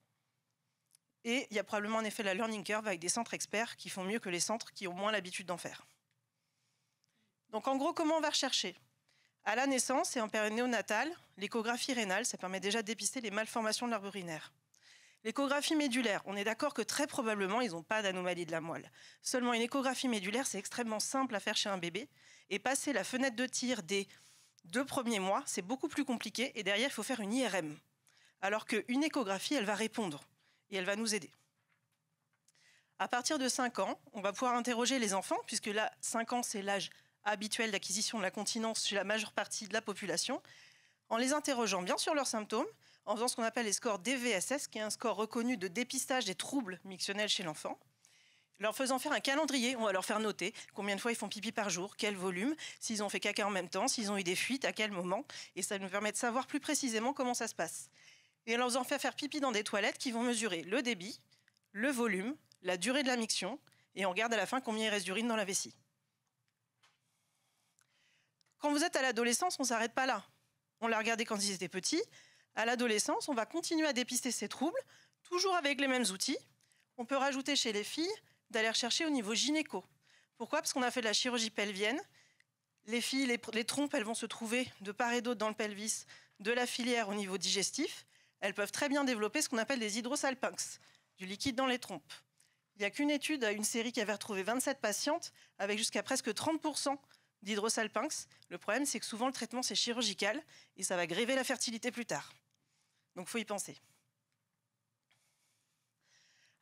Et il y a probablement en effet la learning curve avec des centres experts qui font mieux que les centres qui ont moins l'habitude d'en faire. Donc en gros, comment on va rechercher? À la naissance et en période néonatale, l'échographie rénale, ça permet déjà de dépister les malformations de l'arbre urinaire. L'échographie médulaire, on est d'accord que très probablement, ils n'ont pas d'anomalie de la moelle. Seulement une échographie médulaire, c'est extrêmement simple à faire chez un bébé. Et passer la fenêtre de tir des 2 premiers mois, c'est beaucoup plus compliqué. Et derrière, il faut faire une IRM. Alors qu'une échographie, elle va répondre et elle va nous aider. À partir de 5 ans, on va pouvoir interroger les enfants, puisque là, 5 ans, c'est l'âge habituel d'acquisition de la continence chez la majeure partie de la population, en les interrogeant bien sur leurs symptômes, en faisant ce qu'on appelle les scores DVSS, qui est un score reconnu de dépistage des troubles mictionnels chez l'enfant, leur faisant faire un calendrier. On va leur faire noter combien de fois ils font pipi par jour, quel volume, s'ils ont fait caca en même temps, s'ils ont eu des fuites, à quel moment, et ça nous permet de savoir plus précisément comment ça se passe. Et en leur faisant faire pipi dans des toilettes qui vont mesurer le débit, le volume, la durée de la miction, et on regarde à la fin combien il reste d'urine dans la vessie. Quand vous êtes à l'adolescence, on ne s'arrête pas là. On l'a regardé quand ils étaient petits. À l'adolescence, on va continuer à dépister ces troubles, toujours avec les mêmes outils. On peut rajouter chez les filles d'aller rechercher au niveau gynéco. Pourquoi? Parce qu'on a fait de la chirurgie pelvienne. Les filles, les trompes, elles vont se trouver de part et d'autre dans le pelvis, de la filière au niveau digestif. Elles peuvent très bien développer ce qu'on appelle des hydrosalpinx, du liquide dans les trompes. Il n'y a qu'une étude, une série qui avait retrouvé 27 patientes avec jusqu'à presque 30% d'hydrosalpinx. Le problème, c'est que souvent, le traitement, c'est chirurgical et ça va gréver la fertilité plus tard. Donc, il faut y penser.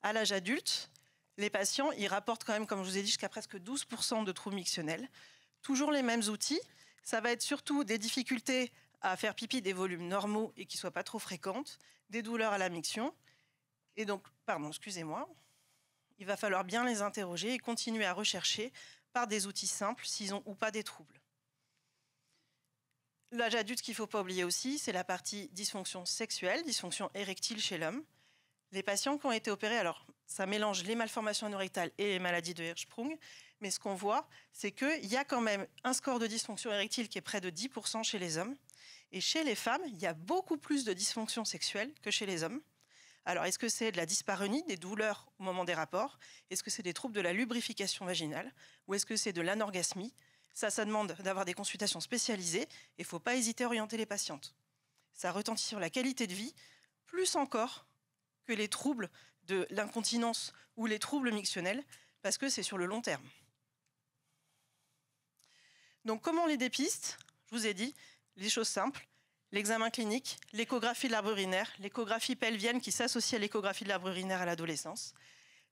À l'âge adulte, les patients, ils rapportent quand même, comme je vous ai dit, jusqu'à presque 12% de troubles mictionnels. Toujours les mêmes outils. Ça va être surtout des difficultés à faire pipi des volumes normaux et qui ne soient pas trop fréquentes, des douleurs à la miction. Et donc, pardon, excusez-moi, il va falloir bien les interroger et continuer à rechercher par des outils simples s'ils ont ou pas des troubles. L'âge adulte qu'il ne faut pas oublier aussi, c'est la partie dysfonction sexuelle, dysfonction érectile chez l'homme. Les patients qui ont été opérés, alors ça mélange les malformations anorectales et les maladies de Hirschsprung, mais ce qu'on voit, c'est qu'il y a quand même un score de dysfonction érectile qui est près de 10% chez les hommes. Et chez les femmes, il y a beaucoup plus de dysfonction sexuelle que chez les hommes. Alors, est-ce que c'est de la dyspareunie, des douleurs au moment des rapports? Est-ce que c'est des troubles de la lubrification vaginale? Ou est-ce que c'est de l'anorgasmie? Ça demande d'avoir des consultations spécialisées et il ne faut pas hésiter à orienter les patientes. Ça retentit sur la qualité de vie, plus encore que les troubles de l'incontinence ou les troubles mictionnels, parce que c'est sur le long terme. Donc, comment on les dépiste? Je vous ai dit, les choses simples. L'examen clinique, l'échographie de l'arbre urinaire, l'échographie pelvienne qui s'associe à l'échographie de l'arbre urinaire à l'adolescence.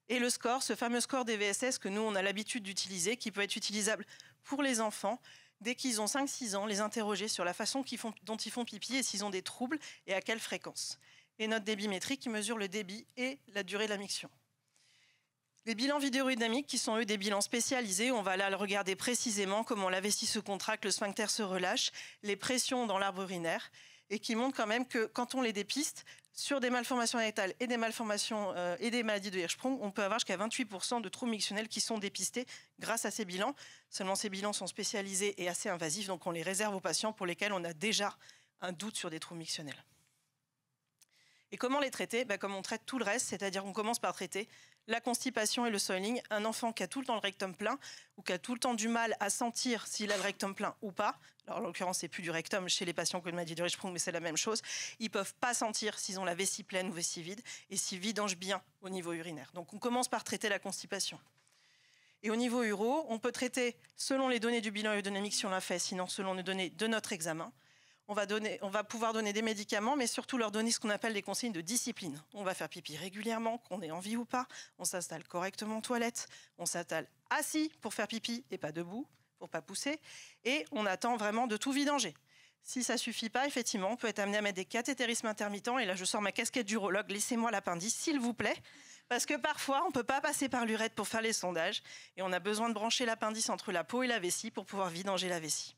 Et le score, ce fameux score des VSS que nous, on a l'habitude d'utiliser, qui peut être utilisable pour les enfants. Dès qu'ils ont 5-6 ans, les interroger sur la façon dont ils font pipi et s'ils ont des troubles et à quelle fréquence. Et notre débimétrie qui mesure le débit et la durée de la miction. Les bilans vidéodynamiques qui sont eux des bilans spécialisés, on va là le regarder précisément comment la vessie se contracte, le sphincter se relâche, les pressions dans l'arbre urinaire et qui montrent quand même que quand on les dépiste sur des malformations rénales et des malformations et des maladies de Hirschsprung, on peut avoir jusqu'à 28% de troubles mictionnels qui sont dépistés grâce à ces bilans. Seulement ces bilans sont spécialisés et assez invasifs, donc on les réserve aux patients pour lesquels on a déjà un doute sur des troubles mictionnels. Et comment les traiter? Comme on traite tout le reste, c'est-à-dire qu'on commence par traiter la constipation et le soiling. Un enfant qui a tout le temps le rectum plein ou qui a tout le temps du mal à sentir s'il a le rectum plein ou pas, alors en l'occurrence c'est plus du rectum chez les patients que de maladie de Hirschsprung, mais c'est la même chose, ils peuvent pas sentir s'ils ont la vessie pleine ou vessie vide et s'ils vidangent bien au niveau urinaire. Donc on commence par traiter la constipation. Et au niveau uro, on peut traiter selon les données du bilan urodynamique si on l'a fait, sinon selon les données de notre examen. On va pouvoir donner des médicaments, mais surtout leur donner ce qu'on appelle des consignes de discipline. On va faire pipi régulièrement, qu'on ait envie ou pas. On s'installe correctement aux toilettes. On s'installe assis pour faire pipi et pas debout, pour pas pousser. Et on attend vraiment de tout vidanger. Si ça suffit pas, effectivement, on peut être amené à mettre des cathétérismes intermittents. Et là, je sors ma casquette d'urologue. Laissez-moi l'appendice, s'il vous plaît. Parce que parfois, on ne peut pas passer par l'urètre pour faire les sondages. Et on a besoin de brancher l'appendice entre la peau et la vessie pour pouvoir vidanger la vessie.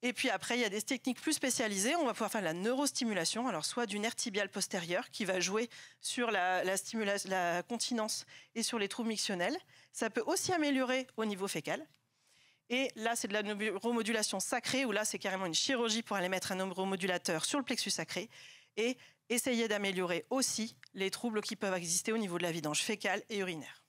Et puis après, il y a des techniques plus spécialisées. On va pouvoir faire la neurostimulation, alors soit du nerf tibial postérieur qui va jouer sur la continence et sur les troubles mictionnels. Ça peut aussi améliorer au niveau fécal. Et là, c'est de la neuromodulation sacrée, où là, c'est carrément une chirurgie pour aller mettre un neuromodulateur sur le plexus sacré et essayer d'améliorer aussi les troubles qui peuvent exister au niveau de la vidange fécale et urinaire.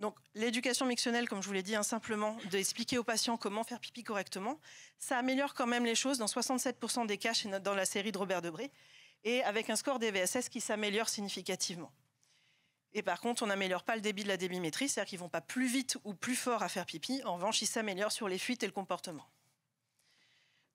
Donc, l'éducation mictionnelle, comme je vous l'ai dit, simplement d'expliquer aux patients comment faire pipi correctement, ça améliore quand même les choses dans 67% des cas dans la série de Robert Debré, et avec un score des VSS qui s'améliore significativement. Et par contre, on n'améliore pas le débit de la débimétrie, c'est-à-dire qu'ils ne vont pas plus vite ou plus fort à faire pipi. En revanche, ils s'améliorent sur les fuites et le comportement.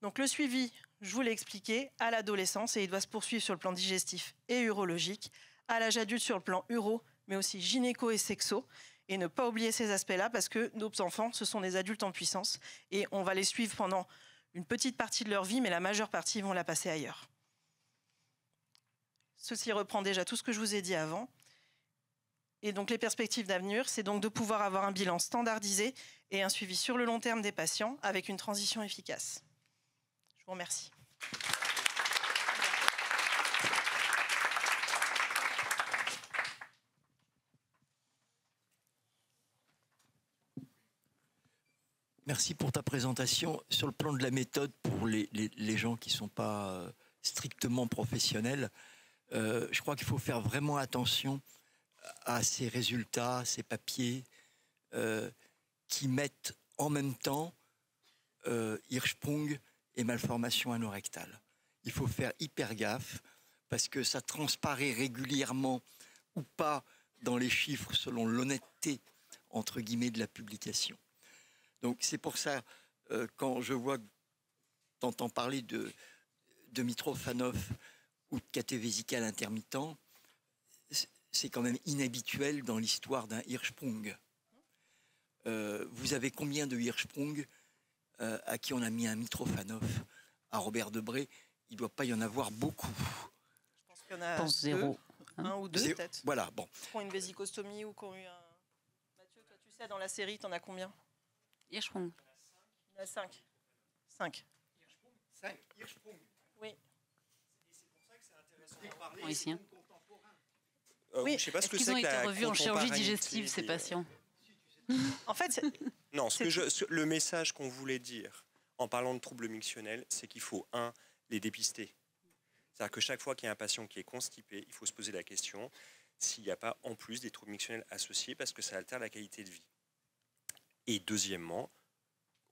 Donc, le suivi, je vous l'ai expliqué, à l'adolescence, et il doit se poursuivre sur le plan digestif et urologique, à l'âge adulte sur le plan uro, mais aussi gynéco et sexo. Et ne pas oublier ces aspects-là parce que nos enfants, ce sont des adultes en puissance et on va les suivre pendant une petite partie de leur vie, mais la majeure partie vont la passer ailleurs. Ceci reprend déjà tout ce que je vous ai dit avant. Et donc les perspectives d'avenir, c'est donc de pouvoir avoir un bilan standardisé et un suivi sur le long terme des patients avec une transition efficace. Je vous remercie. Merci pour ta présentation. Sur le plan de la méthode, pour les gens qui ne sont pas strictement professionnels, je crois qu'il faut faire vraiment attention à ces résultats, ces papiers qui mettent en même temps Hirschsprung et malformation anorectale. Il faut faire hyper gaffe parce que ça transparaît régulièrement ou pas dans les chiffres selon l'honnêteté entre guillemets de la publication. Donc c'est pour ça, quand je vois, t'entends parler de Mitrofanov ou de cathé vésical intermittent, c'est quand même inhabituel dans l'histoire d'un Hirschsprung. Vous avez combien de Hirschsprung à qui on a mis un Mitrofanov? À Robert Debré, il ne doit pas y en avoir beaucoup. Je pense qu'il y en a zéro. Un ou deux peut-être. Voilà, bon. Qui ont une vésicostomie ou qui ont eu un... Mathieu, toi tu sais, dans la série, t'en as combien? Hirschsprung. Il y en a 5. 5. 5 Hirschsprung. Oui. Et c'est pour ça que c'est intéressant de parler ici, hein. Oui, je ne sais pas ce que c'est qu'ils ont que la été revus en chirurgie digestive, ces des- patients? En fait, Non, le message qu'on voulait dire en parlant de troubles mictionnels, c'est qu'il faut, les dépister. C'est-à-dire que chaque fois qu'il y a un patient qui est constipé, il faut se poser la question s'il n'y a pas en plus des troubles mictionnels associés parce que ça altère la qualité de vie. Et deuxièmement,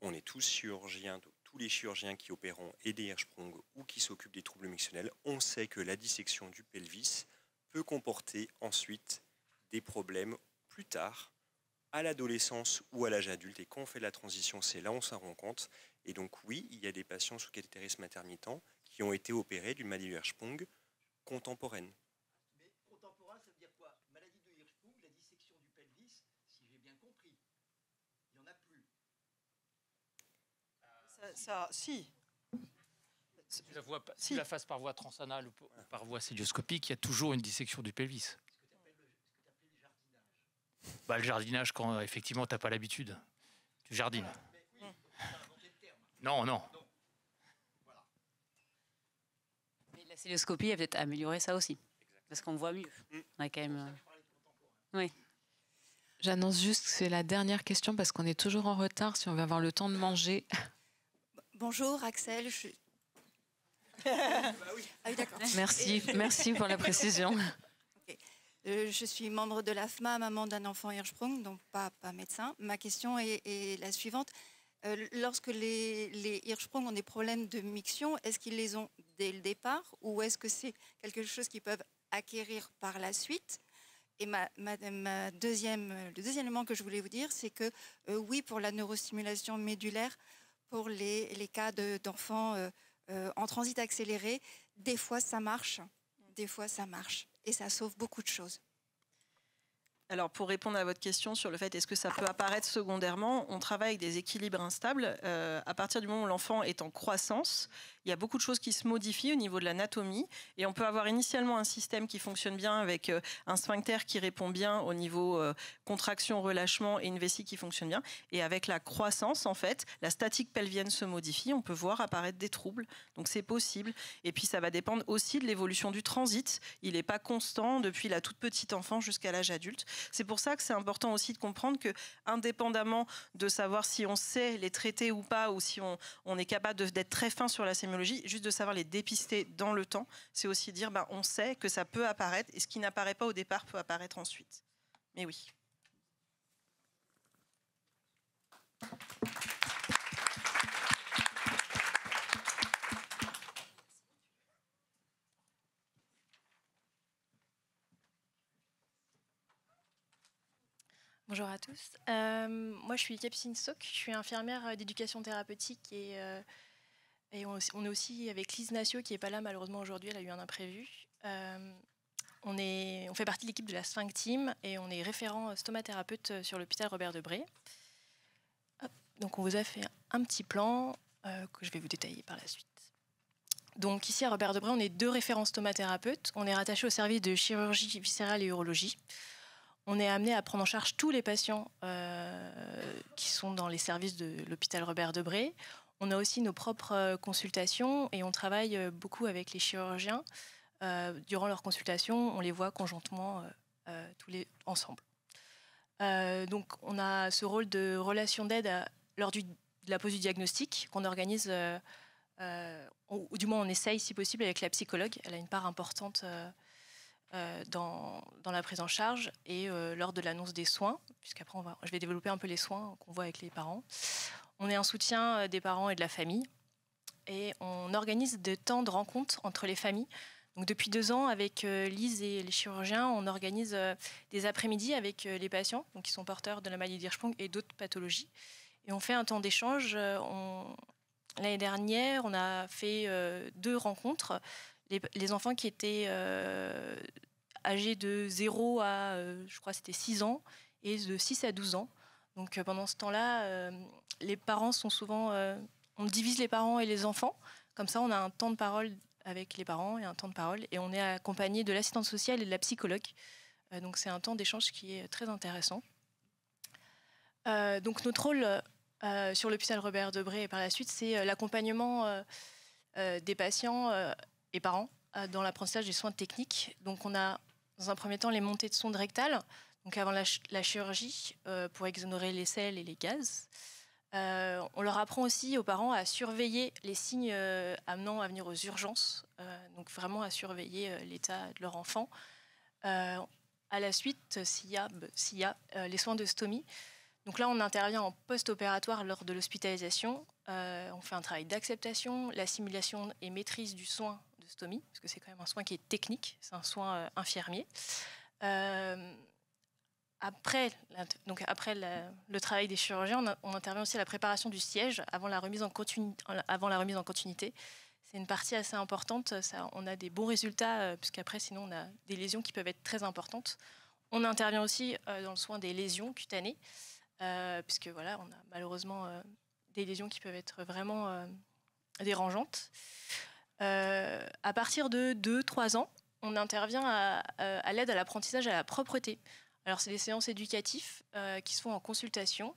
on est tous chirurgiens, tous les chirurgiens qui opéreront et des Hirschsprung ou qui s'occupent des troubles mictionnels, on sait que la dissection du pelvis peut comporter ensuite des problèmes plus tard, à l'adolescence ou à l'âge adulte. Et quand on fait la transition, c'est là où on s'en rend compte. Et donc oui, il y a des patients sous cathétérisme intermittent qui ont été opérés d'une maladie de Hirschsprung contemporaine. Mais contemporain, ça veut dire quoi? Maladie de Hirschsprung, la dissection du pelvis, si j'ai bien compris. Il n'y en a plus. Si. Tu la fasses par voie transanale ou par voie célioscopique, il y a toujours une dissection du pelvis. Le jardinage, quand effectivement tu n'as pas l'habitude, tu jardines. Non. Mais la célioscopie a peut-être amélioré ça aussi, parce qu'on voit mieux. On a quand même. Oui. J'annonce juste que c'est la dernière question parce qu'on est toujours en retard si on veut avoir le temps de manger. Bonjour Axel, Ah oui, d'accord. Merci pour la précision. Okay. Je suis membre de l'AFMA, maman d'un enfant Hirschsprung, donc pas médecin. Ma question est la suivante. Lorsque les Hirschsprung ont des problèmes de miction, est-ce qu'ils les ont dès le départ ou est-ce que c'est quelque chose qu'ils peuvent acquérir par la suite? Et le deuxième élément que je voulais vous dire, c'est que oui, pour la neurostimulation médulaire, pour les cas d'enfants en transit accéléré, des fois ça marche, et ça sauve beaucoup de choses. Alors, pour répondre à votre question sur le fait est-ce que ça peut apparaître secondairement, on travaille avec des équilibres instables. À partir du moment où l'enfant est en croissance, il y a beaucoup de choses qui se modifient au niveau de l'anatomie et on peut avoir initialement un système qui fonctionne bien avec un sphincter qui répond bien au niveau contraction, relâchement et une vessie qui fonctionne bien. Et avec la croissance, en fait, la statique pelvienne se modifie, on peut voir apparaître des troubles. Donc c'est possible. Et puis ça va dépendre aussi de l'évolution du transit. Il n'est pas constant depuis la toute petite enfant jusqu'à l'âge adulte. C'est pour ça que c'est important aussi de comprendre que, indépendamment de savoir si on sait les traiter ou pas, ou si on est capable d'être très fin sur la sémiologie, juste de savoir les dépister dans le temps, c'est aussi dire on sait que ça peut apparaître et ce qui n'apparaît pas au départ peut apparaître ensuite. Mais oui. Bonjour à tous. Moi, je suis Capucine Sauc, je suis infirmière d'éducation thérapeutique et on est aussi avec Lise Nassio qui n'est pas là malheureusement aujourd'hui, elle a eu un imprévu. On fait partie de l'équipe de la Sphinx Team et on est référent stomathérapeute sur l'hôpital Robert Debré. Donc on vous a fait un petit plan que je vais vous détailler par la suite. Donc ici à Robert Debré, on est 2 référents stomathérapeutes. On est rattaché au service de chirurgie viscérale et urologie. On est amené à prendre en charge tous les patients qui sont dans les services de l'hôpital Robert Debré. On a aussi nos propres consultations et on travaille beaucoup avec les chirurgiens. Durant leurs consultations, on les voit conjointement tous les ensemble. Donc on a ce rôle de relation d'aide lors de la pose du diagnostic qu'on organise, ou du moins on essaye si possible avec la psychologue. Elle a une part importante dans la prise en charge et lors de l'annonce des soins, puisqu'après je vais développer un peu les soins qu'on voit avec les parents. On est un soutien des parents et de la famille et on organise des temps de rencontre entre les familles. Donc depuis 2 ans, avec Lise et les chirurgiens, on organise des après-midi avec les patients donc qui sont porteurs de la maladie d'Hirschsprung et d'autres pathologies. Et on fait un temps d'échange. L'année dernière, on a fait 2 rencontres. Les enfants qui étaient âgés de 0 à, je crois, c'était 6 ans et de 6 à 12 ans. Donc pendant ce temps-là, les parents sont souvent... on divise les parents et les enfants. Comme ça, on a un temps de parole avec les parents et un temps de parole. Et on est accompagné de l'assistante sociale et de la psychologue. Donc c'est un temps d'échange qui est très intéressant. Donc notre rôle sur l'hôpital Robert Debré et par la suite, c'est l'accompagnement des patients et parents dans l'apprentissage des soins techniques. Donc on a dans un premier temps les montées de sonde rectale, donc avant la chirurgie pour exonérer les sels et les gaz. On leur apprend aussi aux parents à surveiller les signes amenant à venir aux urgences, donc vraiment à surveiller l'état de leur enfant. À la suite, s'il y a les soins de stomie, donc là on intervient en post-opératoire lors de l'hospitalisation. On fait un travail d'acceptation, l'assimilation et maîtrise du soin de stomie, parce que c'est quand même un soin qui est technique, c'est un soin infirmier. Après le travail des chirurgiens, on intervient aussi à la préparation du siège avant la remise en continuité. C'est une partie assez importante. On a des bons résultats, puisqu'après, sinon, on a des lésions qui peuvent être très importantes. On intervient aussi dans le soin des lésions cutanées, puisque voilà, on a malheureusement des lésions qui peuvent être vraiment dérangeantes. À partir de 2-3 ans, on intervient à l'aide à l'apprentissage à la propreté. Alors, c'est des séances éducatives qui se font en consultation.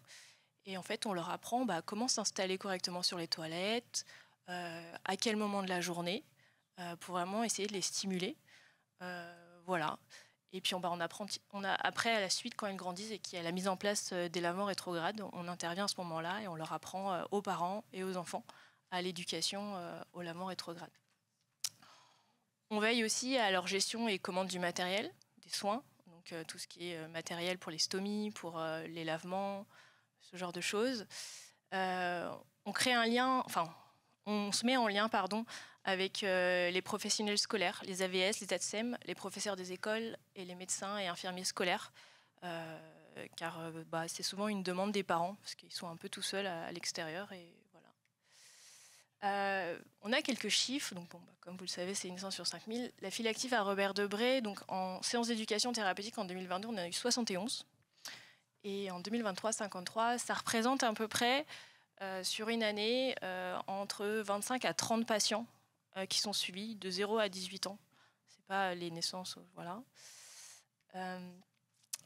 Et en fait, on leur apprend comment s'installer correctement sur les toilettes, à quel moment de la journée, pour vraiment essayer de les stimuler. Voilà. Et puis, après, à la suite, quand ils grandissent et qu'il y a la mise en place des lavements rétrogrades, on intervient à ce moment-là et on leur apprend aux parents et aux enfants à l'éducation au lavement rétrograde. On veille aussi à leur gestion et commande du matériel, des soins, donc tout ce qui est matériel pour les stomies, pour les lavements, ce genre de choses. On crée un lien, enfin, on se met en lien, avec les professionnels scolaires, les AVS, les ATSEM, les professeurs des écoles et les médecins et infirmiers scolaires, car c'est souvent une demande des parents, parce qu'ils sont un peu tout seuls à l'extérieur. Et voilà. On a quelques chiffres, donc comme vous le savez, c'est une naissance sur 5000. La file active à Robert Debré, donc en séance d'éducation thérapeutique en 2022, on en a eu 71. Et en 2023, 53, ça représente à peu près, sur une année, entre 25 à 30 patients qui sont suivis de 0 à 18 ans. Ce n'est pas les naissances, voilà.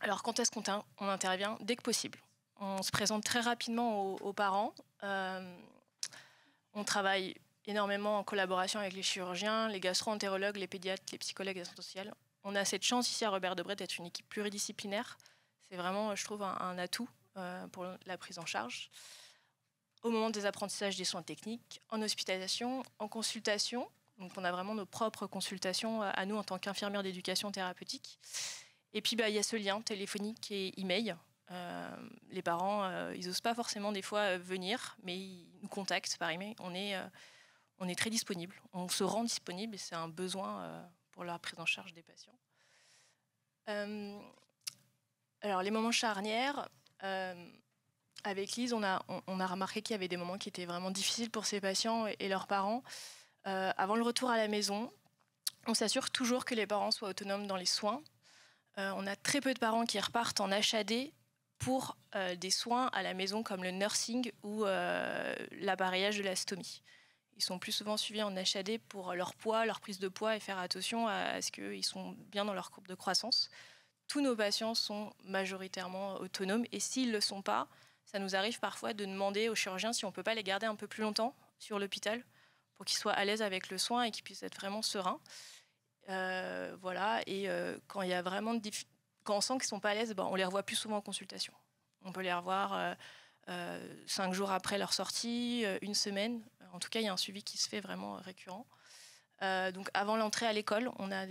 Alors, quand est-ce qu'on intervient? Dès que possible. On se présente très rapidement aux parents. On travaille énormément en collaboration avec les chirurgiens, les gastro-entérologues, les pédiatres, les psychologues et les assistants sociaux. On a cette chance ici à Robert Debré d'être une équipe pluridisciplinaire. C'est vraiment, je trouve, un atout pour la prise en charge. Au moment des apprentissages des soins techniques, en hospitalisation, en consultation. Donc on a vraiment nos propres consultations à nous en tant qu'infirmières d'éducation thérapeutique. Et puis il y a ce lien téléphonique et email. Les parents, ils n'osent pas forcément des fois venir, mais ils nous contactent par email. On est très disponible. On se rend disponible et c'est un besoin pour la prise en charge des patients. Alors les moments charnières, avec Lise, on a remarqué qu'il y avait des moments qui étaient vraiment difficiles pour ces patients et leurs parents. Avant le retour à la maison, on s'assure toujours que les parents soient autonomes dans les soins. On a très peu de parents qui repartent en HAD pour des soins à la maison comme le nursing ou l'appareillage de la stomie. Ils sont plus souvent suivis en HAD pour leur poids, leur prise de poids et faire attention à ce qu'ils sont bien dans leur courbe de croissance. Tous nos patients sont majoritairement autonomes et s'ils ne le sont pas, ça nous arrive parfois de demander aux chirurgiens si on ne peut pas les garder un peu plus longtemps sur l'hôpital pour qu'ils soient à l'aise avec le soin et qu'ils puissent être vraiment sereins. Voilà. Et quand il y a vraiment quand on sent qu'ils ne sont pas à l'aise, on les revoit plus souvent en consultation. On peut les revoir 5 jours après leur sortie, 1 semaine. En tout cas, il y a un suivi qui se fait vraiment récurrent. Donc avant l'entrée à l'école, on a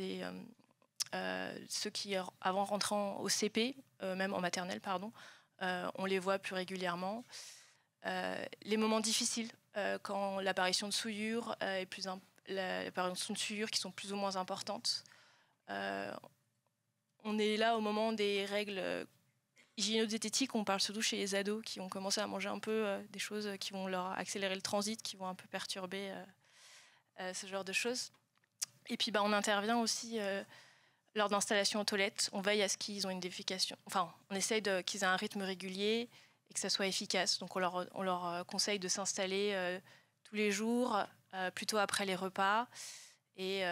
ceux qui, avant rentrant au CP, même en maternelle, on les voit plus régulièrement. Les moments difficiles, quand l'apparition de souillures l'apparition de souillures qui sont plus ou moins importantes. On est là au moment des règles hygiéno-diététiques. On parle surtout chez les ados qui ont commencé à manger un peu des choses qui vont leur accélérer le transit, qui vont un peu perturber ce genre de choses. Et puis on intervient aussi lors d'installations aux toilettes. On veille à ce qu'ils ont une défécation. Enfin, on essaye qu'ils aient un rythme régulier et que ça soit efficace. Donc on leur conseille de s'installer tous les jours, plutôt après les repas, et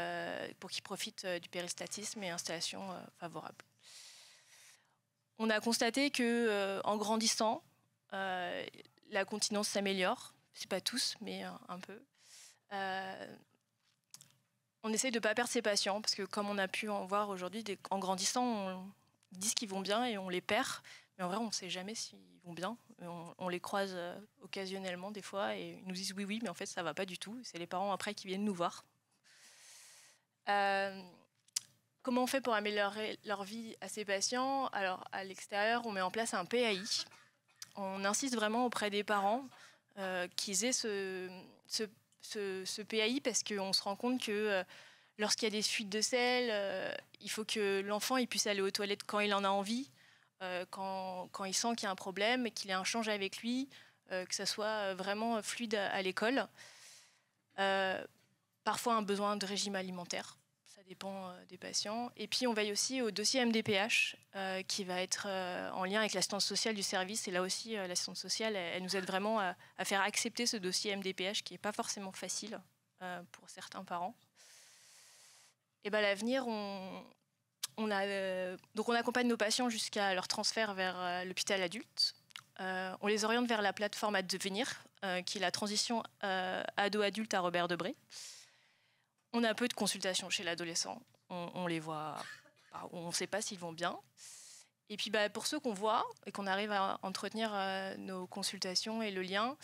pour qu'ils profitent du péristatisme et installation favorable. On a constaté que en grandissant, la continence s'améliore. C'est pas tous, mais un peu. On essaye de ne pas perdre ses patients parce que, comme on a pu en voir aujourd'hui, en grandissant, on dit qu'ils vont bien et on les perd. Mais en vrai, on ne sait jamais s'ils vont bien. On les croise occasionnellement des fois et ils nous disent oui, mais en fait, ça ne va pas du tout. C'est les parents après qui viennent nous voir. Comment on fait pour améliorer leur vie à ces patients? Alors, à l'extérieur, on met en place un PAI. On insiste vraiment auprès des parents qu'ils aient ce PAI parce qu'on se rend compte que lorsqu'il y a des fuites de sel, il faut que l'enfant il puisse aller aux toilettes quand il en a envie, quand il sent qu'il y a un problème, et qu'il ait un change avec lui, que ça soit vraiment fluide à l'école. Parfois un besoin de régime alimentaire, ça dépend des patients. Et puis on veille aussi au dossier MDPH qui va être en lien avec l'assistance sociale du service. Et là aussi, l'assistance sociale, elle nous aide vraiment à faire accepter ce dossier MDPH qui n'est pas forcément facile pour certains parents. Et l'avenir, on accompagne nos patients jusqu'à leur transfert vers l'hôpital adulte. On les oriente vers la plateforme Advenir, qui est la transition ado-adulte à Robert Debré. On a peu de consultations chez l'adolescent. On les voit, on ne sait pas s'ils vont bien. Et puis pour ceux qu'on voit et qu'on arrive à entretenir nos consultations et le lien,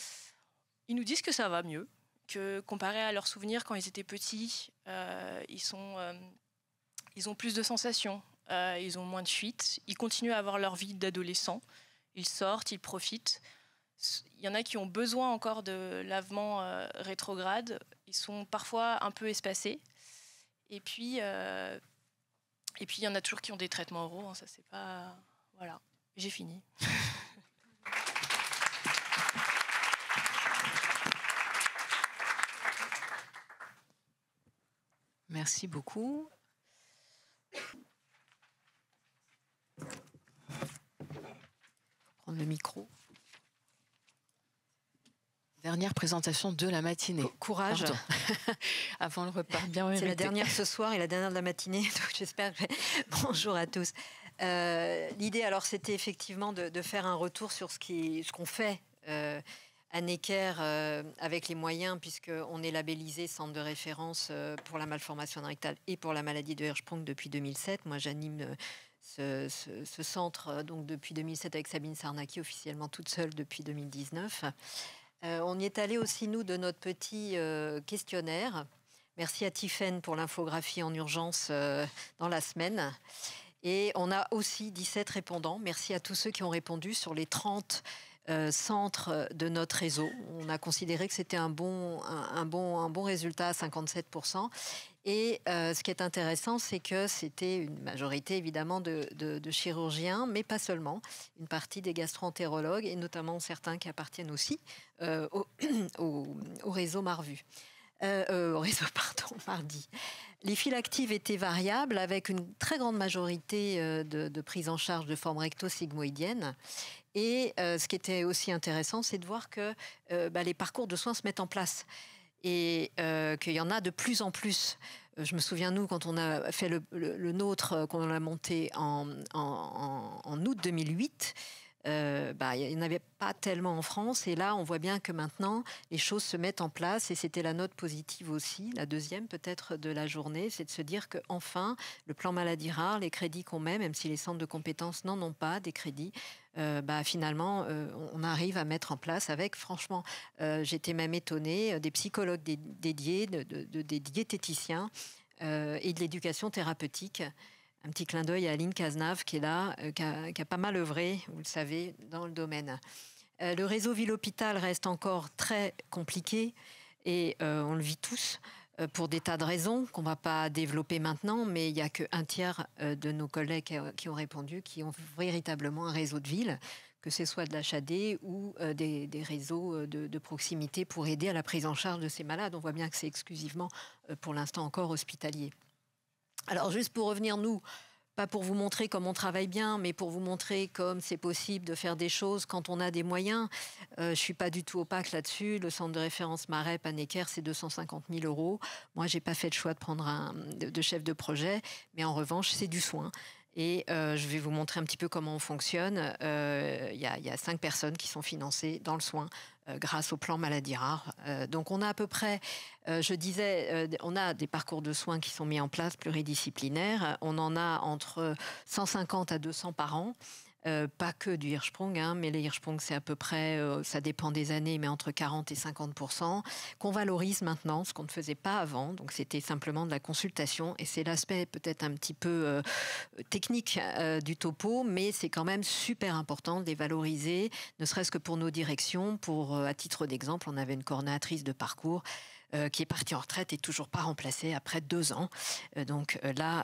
ils nous disent que ça va mieux. que comparé à leurs souvenirs quand ils étaient petits, ils ont plus de sensations, ils ont moins de fuites, ils continuent à avoir leur vie d'adolescent, ils sortent, ils profitent. Il y en a qui ont besoin encore de lavement rétrograde, ils sont parfois un peu espacés. Et puis il y en a toujours qui ont des traitements oraux, ça c'est pas... Voilà, j'ai fini. Merci beaucoup. Prendre le micro. Dernière présentation de la matinée. Courage. Avant le repas. Bien C'est la dernière ce soir et la dernière de la matinée. Donc j'espère que... Bonjour à tous. L'idée, alors, c'était effectivement de faire un retour sur ce qu'on fait à Necker avec les moyens, puisqu'on est labellisé centre de référence pour la malformation rectale et pour la maladie de Hirschsprung depuis 2007. Moi, j'anime ce centre donc depuis 2007 avec Sabine Sarnaki, officiellement toute seule depuis 2019. On y est allé aussi, nous, de notre petit questionnaire. Merci à Tiffaine pour l'infographie en urgence dans la semaine. Et on a aussi 17 répondants. Merci à tous ceux qui ont répondu sur les 30 centres de notre réseau. On a considéré que c'était un bon résultat à 57%. Et ce qui est intéressant, c'est que c'était une majorité évidemment de chirurgiens, mais pas seulement. Une partie des gastro-entérologues et notamment certains qui appartiennent aussi au réseau Marvu. Au réseau, pardon, Mardi. Les files actives étaient variables avec une très grande majorité de prise en charge de forme recto-sigmoïdienne. Et ce qui était aussi intéressant, c'est de voir que les parcours de soins se mettent en place et qu'il y en a de plus en plus. Je me souviens, nous, quand on a fait le nôtre, qu'on l'a monté en août 2008, il n'y en avait pas tellement en France. Et là, on voit bien que maintenant, les choses se mettent en place. Et c'était la note positive aussi, la deuxième peut-être de la journée, c'est de se dire qu'enfin, le plan maladie rare, les crédits qu'on met, même si les centres de compétences n'en ont pas, des crédits, finalement, on arrive à mettre en place avec, franchement, j'étais même étonnée, des psychologues dédiés, des diététiciens et de l'éducation thérapeutique. Un petit clin d'œil à Aline Cazenave qui est là, qui a pas mal œuvré, vous le savez, dans le domaine. Le réseau ville-hôpital reste encore très compliqué et on le vit tous pour des tas de raisons qu'on ne va pas développer maintenant, mais il n'y a qu'un tiers de nos collègues qui ont répondu, qui ont véritablement un réseau de ville, que ce soit de l'HAD ou des réseaux de proximité pour aider à la prise en charge de ces malades. On voit bien que c'est exclusivement, pour l'instant, encore hospitalier. Alors, juste pour revenir, nous, pas pour vous montrer comme on travaille bien, mais pour vous montrer comme c'est possible de faire des choses quand on a des moyens. Je ne suis pas du tout opaque là-dessus. Le centre de référence MAREP à Necker, c'est 250 000 €. Moi, je n'ai pas fait le choix de prendre de chef de projet, mais en revanche, c'est du soin. Et je vais vous montrer un petit peu comment on fonctionne. Il y a 5 personnes qui sont financées dans le soin grâce au plan maladie rare. Donc on a à peu près, je disais, on a des parcours de soins qui sont mis en place pluridisciplinaires. On en a entre 150 à 200 par an. Pas que du Hirschsprung, mais les Hirschsprung, c'est à peu près, ça dépend des années, mais entre 40 et 50%, qu'on valorise maintenant, ce qu'on ne faisait pas avant. Donc, c'était simplement de la consultation. Et c'est l'aspect peut-être un petit peu technique du topo, mais c'est quand même super important de les valoriser, ne serait-ce que pour nos directions. À titre d'exemple, on avait une coordonnatrice de parcours qui est partie en retraite et toujours pas remplacée après 2 ans. Donc là,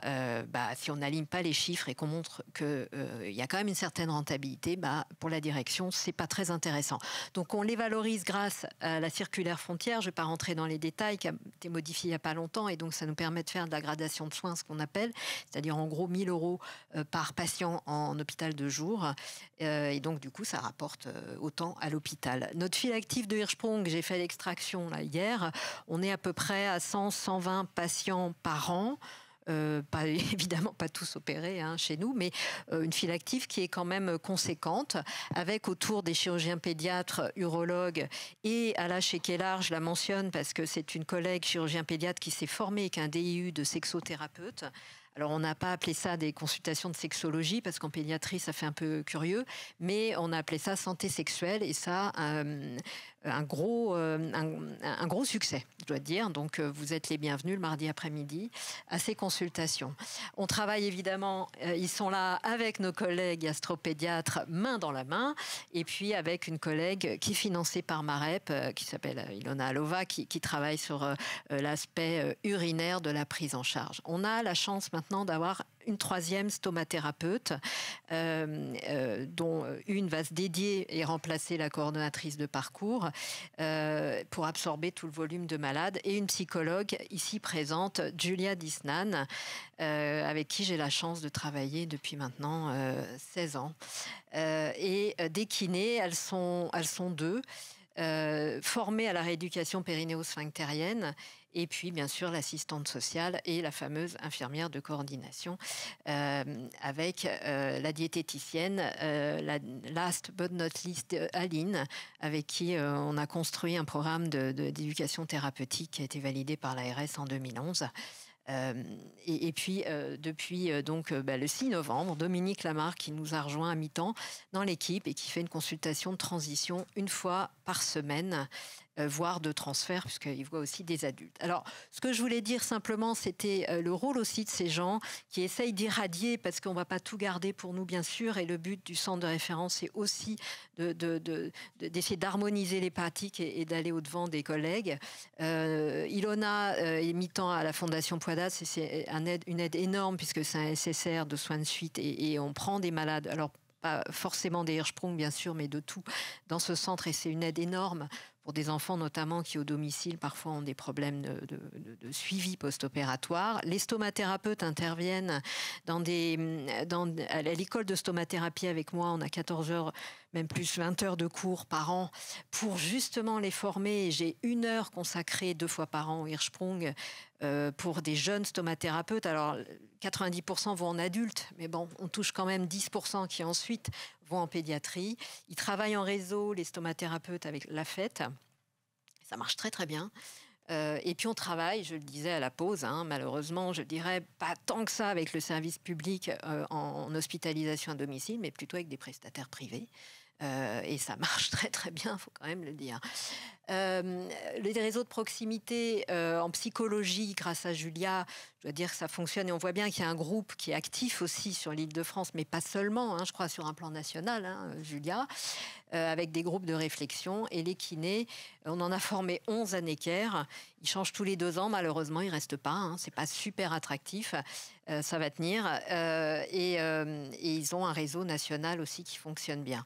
si on n'aligne pas les chiffres et qu'on montre qu'il y a quand même une certaine rentabilité, pour la direction, c'est pas très intéressant. Donc on les valorise grâce à la circulaire frontière. Je vais pas rentrer dans les détails, qui a été modifiée il y a pas longtemps, et donc ça nous permet de faire de la gradation de soins, ce qu'on appelle, c'est-à-dire en gros 1 000 € par patient en hôpital de jour. Et donc du coup, ça rapporte autant à l'hôpital. Notre file active de Hirschsprung, j'ai fait l'extraction là hier. On est à peu près à 100-120 patients par an. Évidemment pas tous opérés chez nous, mais une file active qui est quand même conséquente, avec autour des chirurgiens pédiatres, urologues et Ala Chekelar, je la mentionne parce que c'est une collègue chirurgien pédiatre qui s'est formée avec un DIU de sexothérapeute Alors, on n'a pas appelé ça des consultations de sexologie, parce qu'en pédiatrie, ça fait un peu curieux, mais on a appelé ça santé sexuelle, et ça un gros succès, je dois dire. Donc, vous êtes les bienvenus le mardi après-midi à ces consultations. On travaille évidemment, ils sont là avec nos collègues gastropédiatres main dans la main, et puis avec une collègue qui est financée par MAREP, qui s'appelle Ilona Alova, qui travaille sur l'aspect urinaire de la prise en charge. On a la chance maintenant d'avoir une troisième stomathérapeute, dont une va se dédier et remplacer la coordonnatrice de parcours pour absorber tout le volume de malades, et une psychologue ici présente, Julia Disnan, avec qui j'ai la chance de travailler depuis maintenant 16 ans. Et des kinés, elles sont deux, formées à la rééducation périnéo-sphinctérienne, et puis bien sûr l'assistante sociale et la fameuse infirmière de coordination, avec la diététicienne, last but not least Aline, avec qui on a construit un programme d'éducation thérapeutique qui a été validé par l'ARS en 2011. Et puis, depuis le 6 novembre, Dominique Lamarre, qui nous a rejoint à mi-temps dans l'équipe et qui fait une consultation de transition une fois par semaine, voire de transfert, puisqu'il voit aussi des adultes. Alors, ce que je voulais dire simplement, c'était le rôle aussi de ces gens qui essayent d'irradier, parce qu'on ne va pas tout garder pour nous, bien sûr, et le but du centre de référence, c'est aussi d'essayer d'harmoniser les pratiques et d'aller au-devant des collègues. Ilona est mi-temps à la Fondation Poidas, c'est une aide énorme, puisque c'est un SSR de soins de suite, et on prend des malades, alors pas forcément des Hirschsprung, bien sûr, mais de tout dans ce centre, et c'est une aide énorme pour des enfants notamment qui au domicile parfois ont des problèmes de suivi post-opératoire. Les stomathérapeutes interviennent à l'école de stomathérapie avec moi. On a 14 heures, même plus 20 heures de cours par an pour justement les former. J'ai 1 heure consacrée 2 fois par an au Hirschsprung pour des jeunes stomathérapeutes. Alors 90% vont en adultes, mais bon, on touche quand même 10% qui ensuite vont en pédiatrie. Ils travaillent en réseau, les stomathérapeutes, avec la fête. Ça marche très très bien. Et puis on travaille, je le disais à la pause, malheureusement, je dirais pas tant que ça avec le service public en hospitalisation à domicile, mais plutôt avec des prestataires privés. Et ça marche très très bien, il faut quand même le dire. Les réseaux de proximité en psychologie, grâce à Julia, je dois dire que ça fonctionne, et on voit bien qu'il y a un groupe qui est actif aussi sur l'Île-de-France, mais pas seulement, je crois sur un plan national, Julia, avec des groupes de réflexion. Et les kinés, on en a formé 11 à Necker. Ils changent tous les 2 ans, malheureusement, ils ne restent pas, c'est pas super attractif, ça va tenir. Et ils ont un réseau national aussi qui fonctionne bien.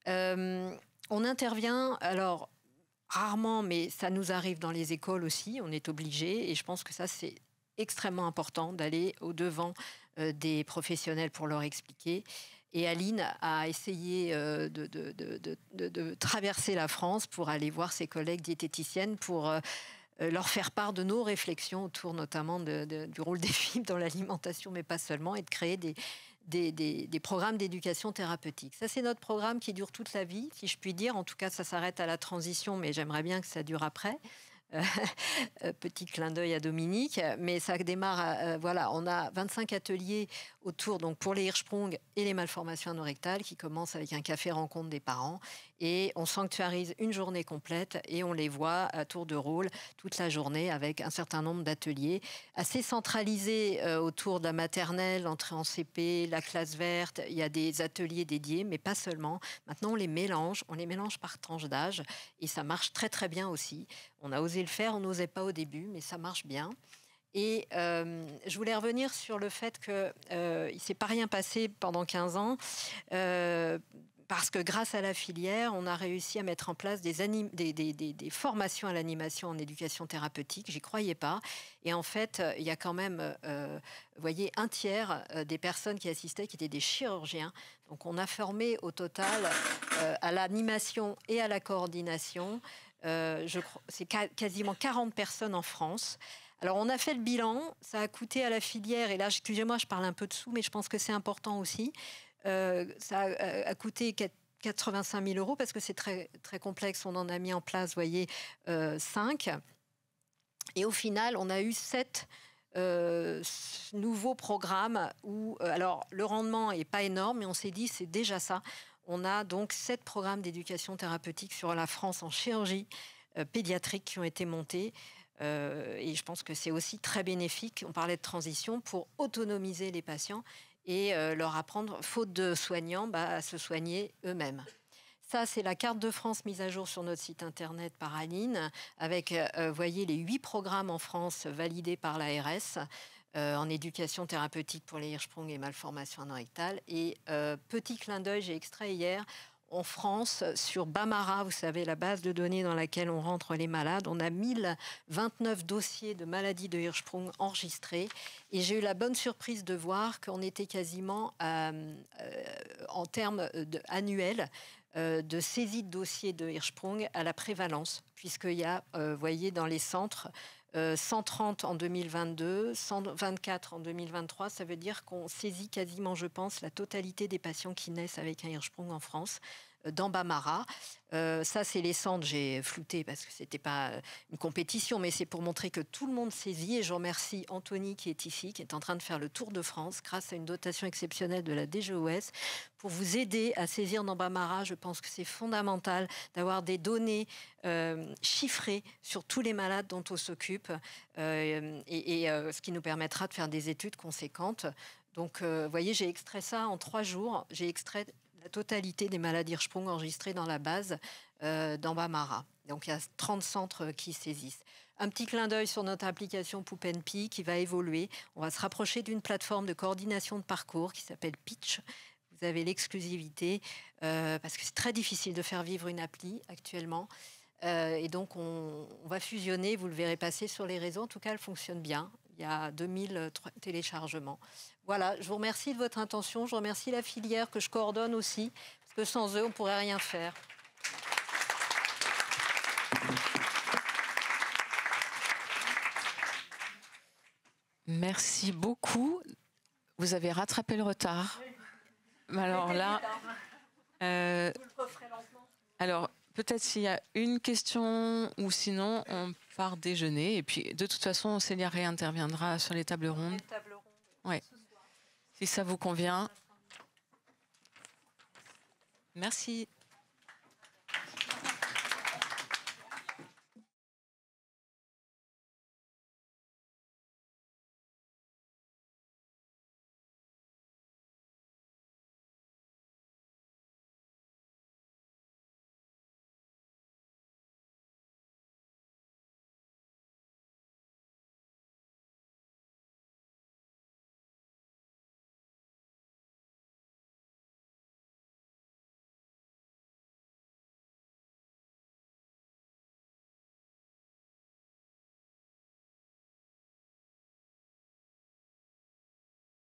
On intervient, alors rarement, mais ça nous arrive dans les écoles aussi, on est obligé, et je pense que ça c'est extrêmement important d'aller au-devant des professionnels pour leur expliquer. Et Aline a essayé de traverser la France pour aller voir ses collègues diététiciennes pour leur faire part de nos réflexions autour notamment du rôle des fibres dans l'alimentation, mais pas seulement, et de créer des programmes d'éducation thérapeutique. Ça, c'est notre programme qui dure toute la vie, si je puis dire. En tout cas, ça s'arrête à la transition, mais j'aimerais bien que ça dure après. Petit clin d'œil à Dominique, mais ça démarre, voilà, on a 25 ateliers autour, donc pour les Hirschsprung et les malformations anorectales, qui commencent avec un café rencontre des parents, et on sanctuarise une journée complète et on les voit à tour de rôle toute la journée avec un certain nombre d'ateliers assez centralisés autour de la maternelle, l'entrée en CP, la classe verte. Il y a des ateliers dédiés, mais pas seulement. Maintenant, on les mélange par tranche d'âge, et ça marche très très bien aussi. On a osé le faire, on n'osait pas au début, mais ça marche bien. Et je voulais revenir sur le fait qu'il ne s'est pas rien passé pendant 15 ans, parce que grâce à la filière, on a réussi à mettre en place des formations à l'animation en éducation thérapeutique. J'y croyais pas. Et en fait, il y a quand même, vous voyez, 1/3 des personnes qui assistaient qui étaient des chirurgiens. Donc on a formé au total à l'animation et à la coordination, c'est quasiment 40 personnes en France. Alors, on a fait le bilan, ça a coûté à la filière, et là, excusez-moi, je parle un peu de sous, mais je pense que c'est important aussi. Ça a coûté 85 000 €, parce que c'est très, très complexe. On en a mis en place, vous voyez, 5. Et au final, on a eu 7 ce nouveau programme où, alors le rendement n'est pas énorme, mais on s'est dit c'est déjà ça. On a donc 7 programmes d'éducation thérapeutique sur la France en chirurgie pédiatrique qui ont été montés. Et je pense que c'est aussi très bénéfique. On parlait de transition pour autonomiser les patients et leur apprendre, faute de soignants, à se soigner eux-mêmes. Ça, c'est la carte de France mise à jour sur notre site internet par Aline, avec, voyez, les 8 programmes en France validés par l'ARS en éducation thérapeutique pour les Hirschsprung et malformations anorectales. Et petit clin d'œil, j'ai extrait hier, en France, sur Bamara, vous savez, la base de données dans laquelle on rentre les malades, on a 1029 dossiers de maladies de Hirschsprung enregistrés. Et j'ai eu la bonne surprise de voir qu'on était quasiment, en termes annuels, de saisie de dossiers de Hirschsprung à la prévalence, puisqu'il y a, vous voyez, dans les centres, 130 en 2022, 124 en 2023, ça veut dire qu'on saisit quasiment, je pense, la totalité des patients qui naissent avec un Hirschsprung en France, dans Bamara. Ça, c'est les centres, j'ai flouté parce que c'était pas une compétition, mais c'est pour montrer que tout le monde saisit. Et je remercie Anthony qui est ici, qui est en train de faire le tour de France grâce à une dotation exceptionnelle de la DGOS pour vous aider à saisir dans Bamara. Je pense que c'est fondamental d'avoir des données chiffrées sur tous les malades dont on s'occupe ce qui nous permettra de faire des études conséquentes. Donc, vous voyez, j'ai extrait ça en 3 jours. J'ai extrait la totalité des maladies Hirschsprung enregistrées dans la base dans Bamara. Donc, il y a 30 centres qui saisissent. Un petit clin d'œil sur notre application Poupenpi qui va évoluer. On va se rapprocher d'une plateforme de coordination de parcours qui s'appelle Pitch. Vous avez l'exclusivité parce que c'est très difficile de faire vivre une appli actuellement. Et donc, on va fusionner. Vous le verrez passer sur les réseaux. En tout cas, elle fonctionne bien. Il y a 2000 téléchargements. Voilà, je vous remercie de votre intention. Je remercie la filière que je coordonne aussi, parce que sans eux, on ne pourrait rien faire. Merci beaucoup. Vous avez rattrapé le retard. Alors là, alors peut-être s'il y a une question ou sinon on part déjeuner. Et puis de toute façon, Célia réinterviendra sur les tables rondes. Ouais. Si ça vous convient. Merci.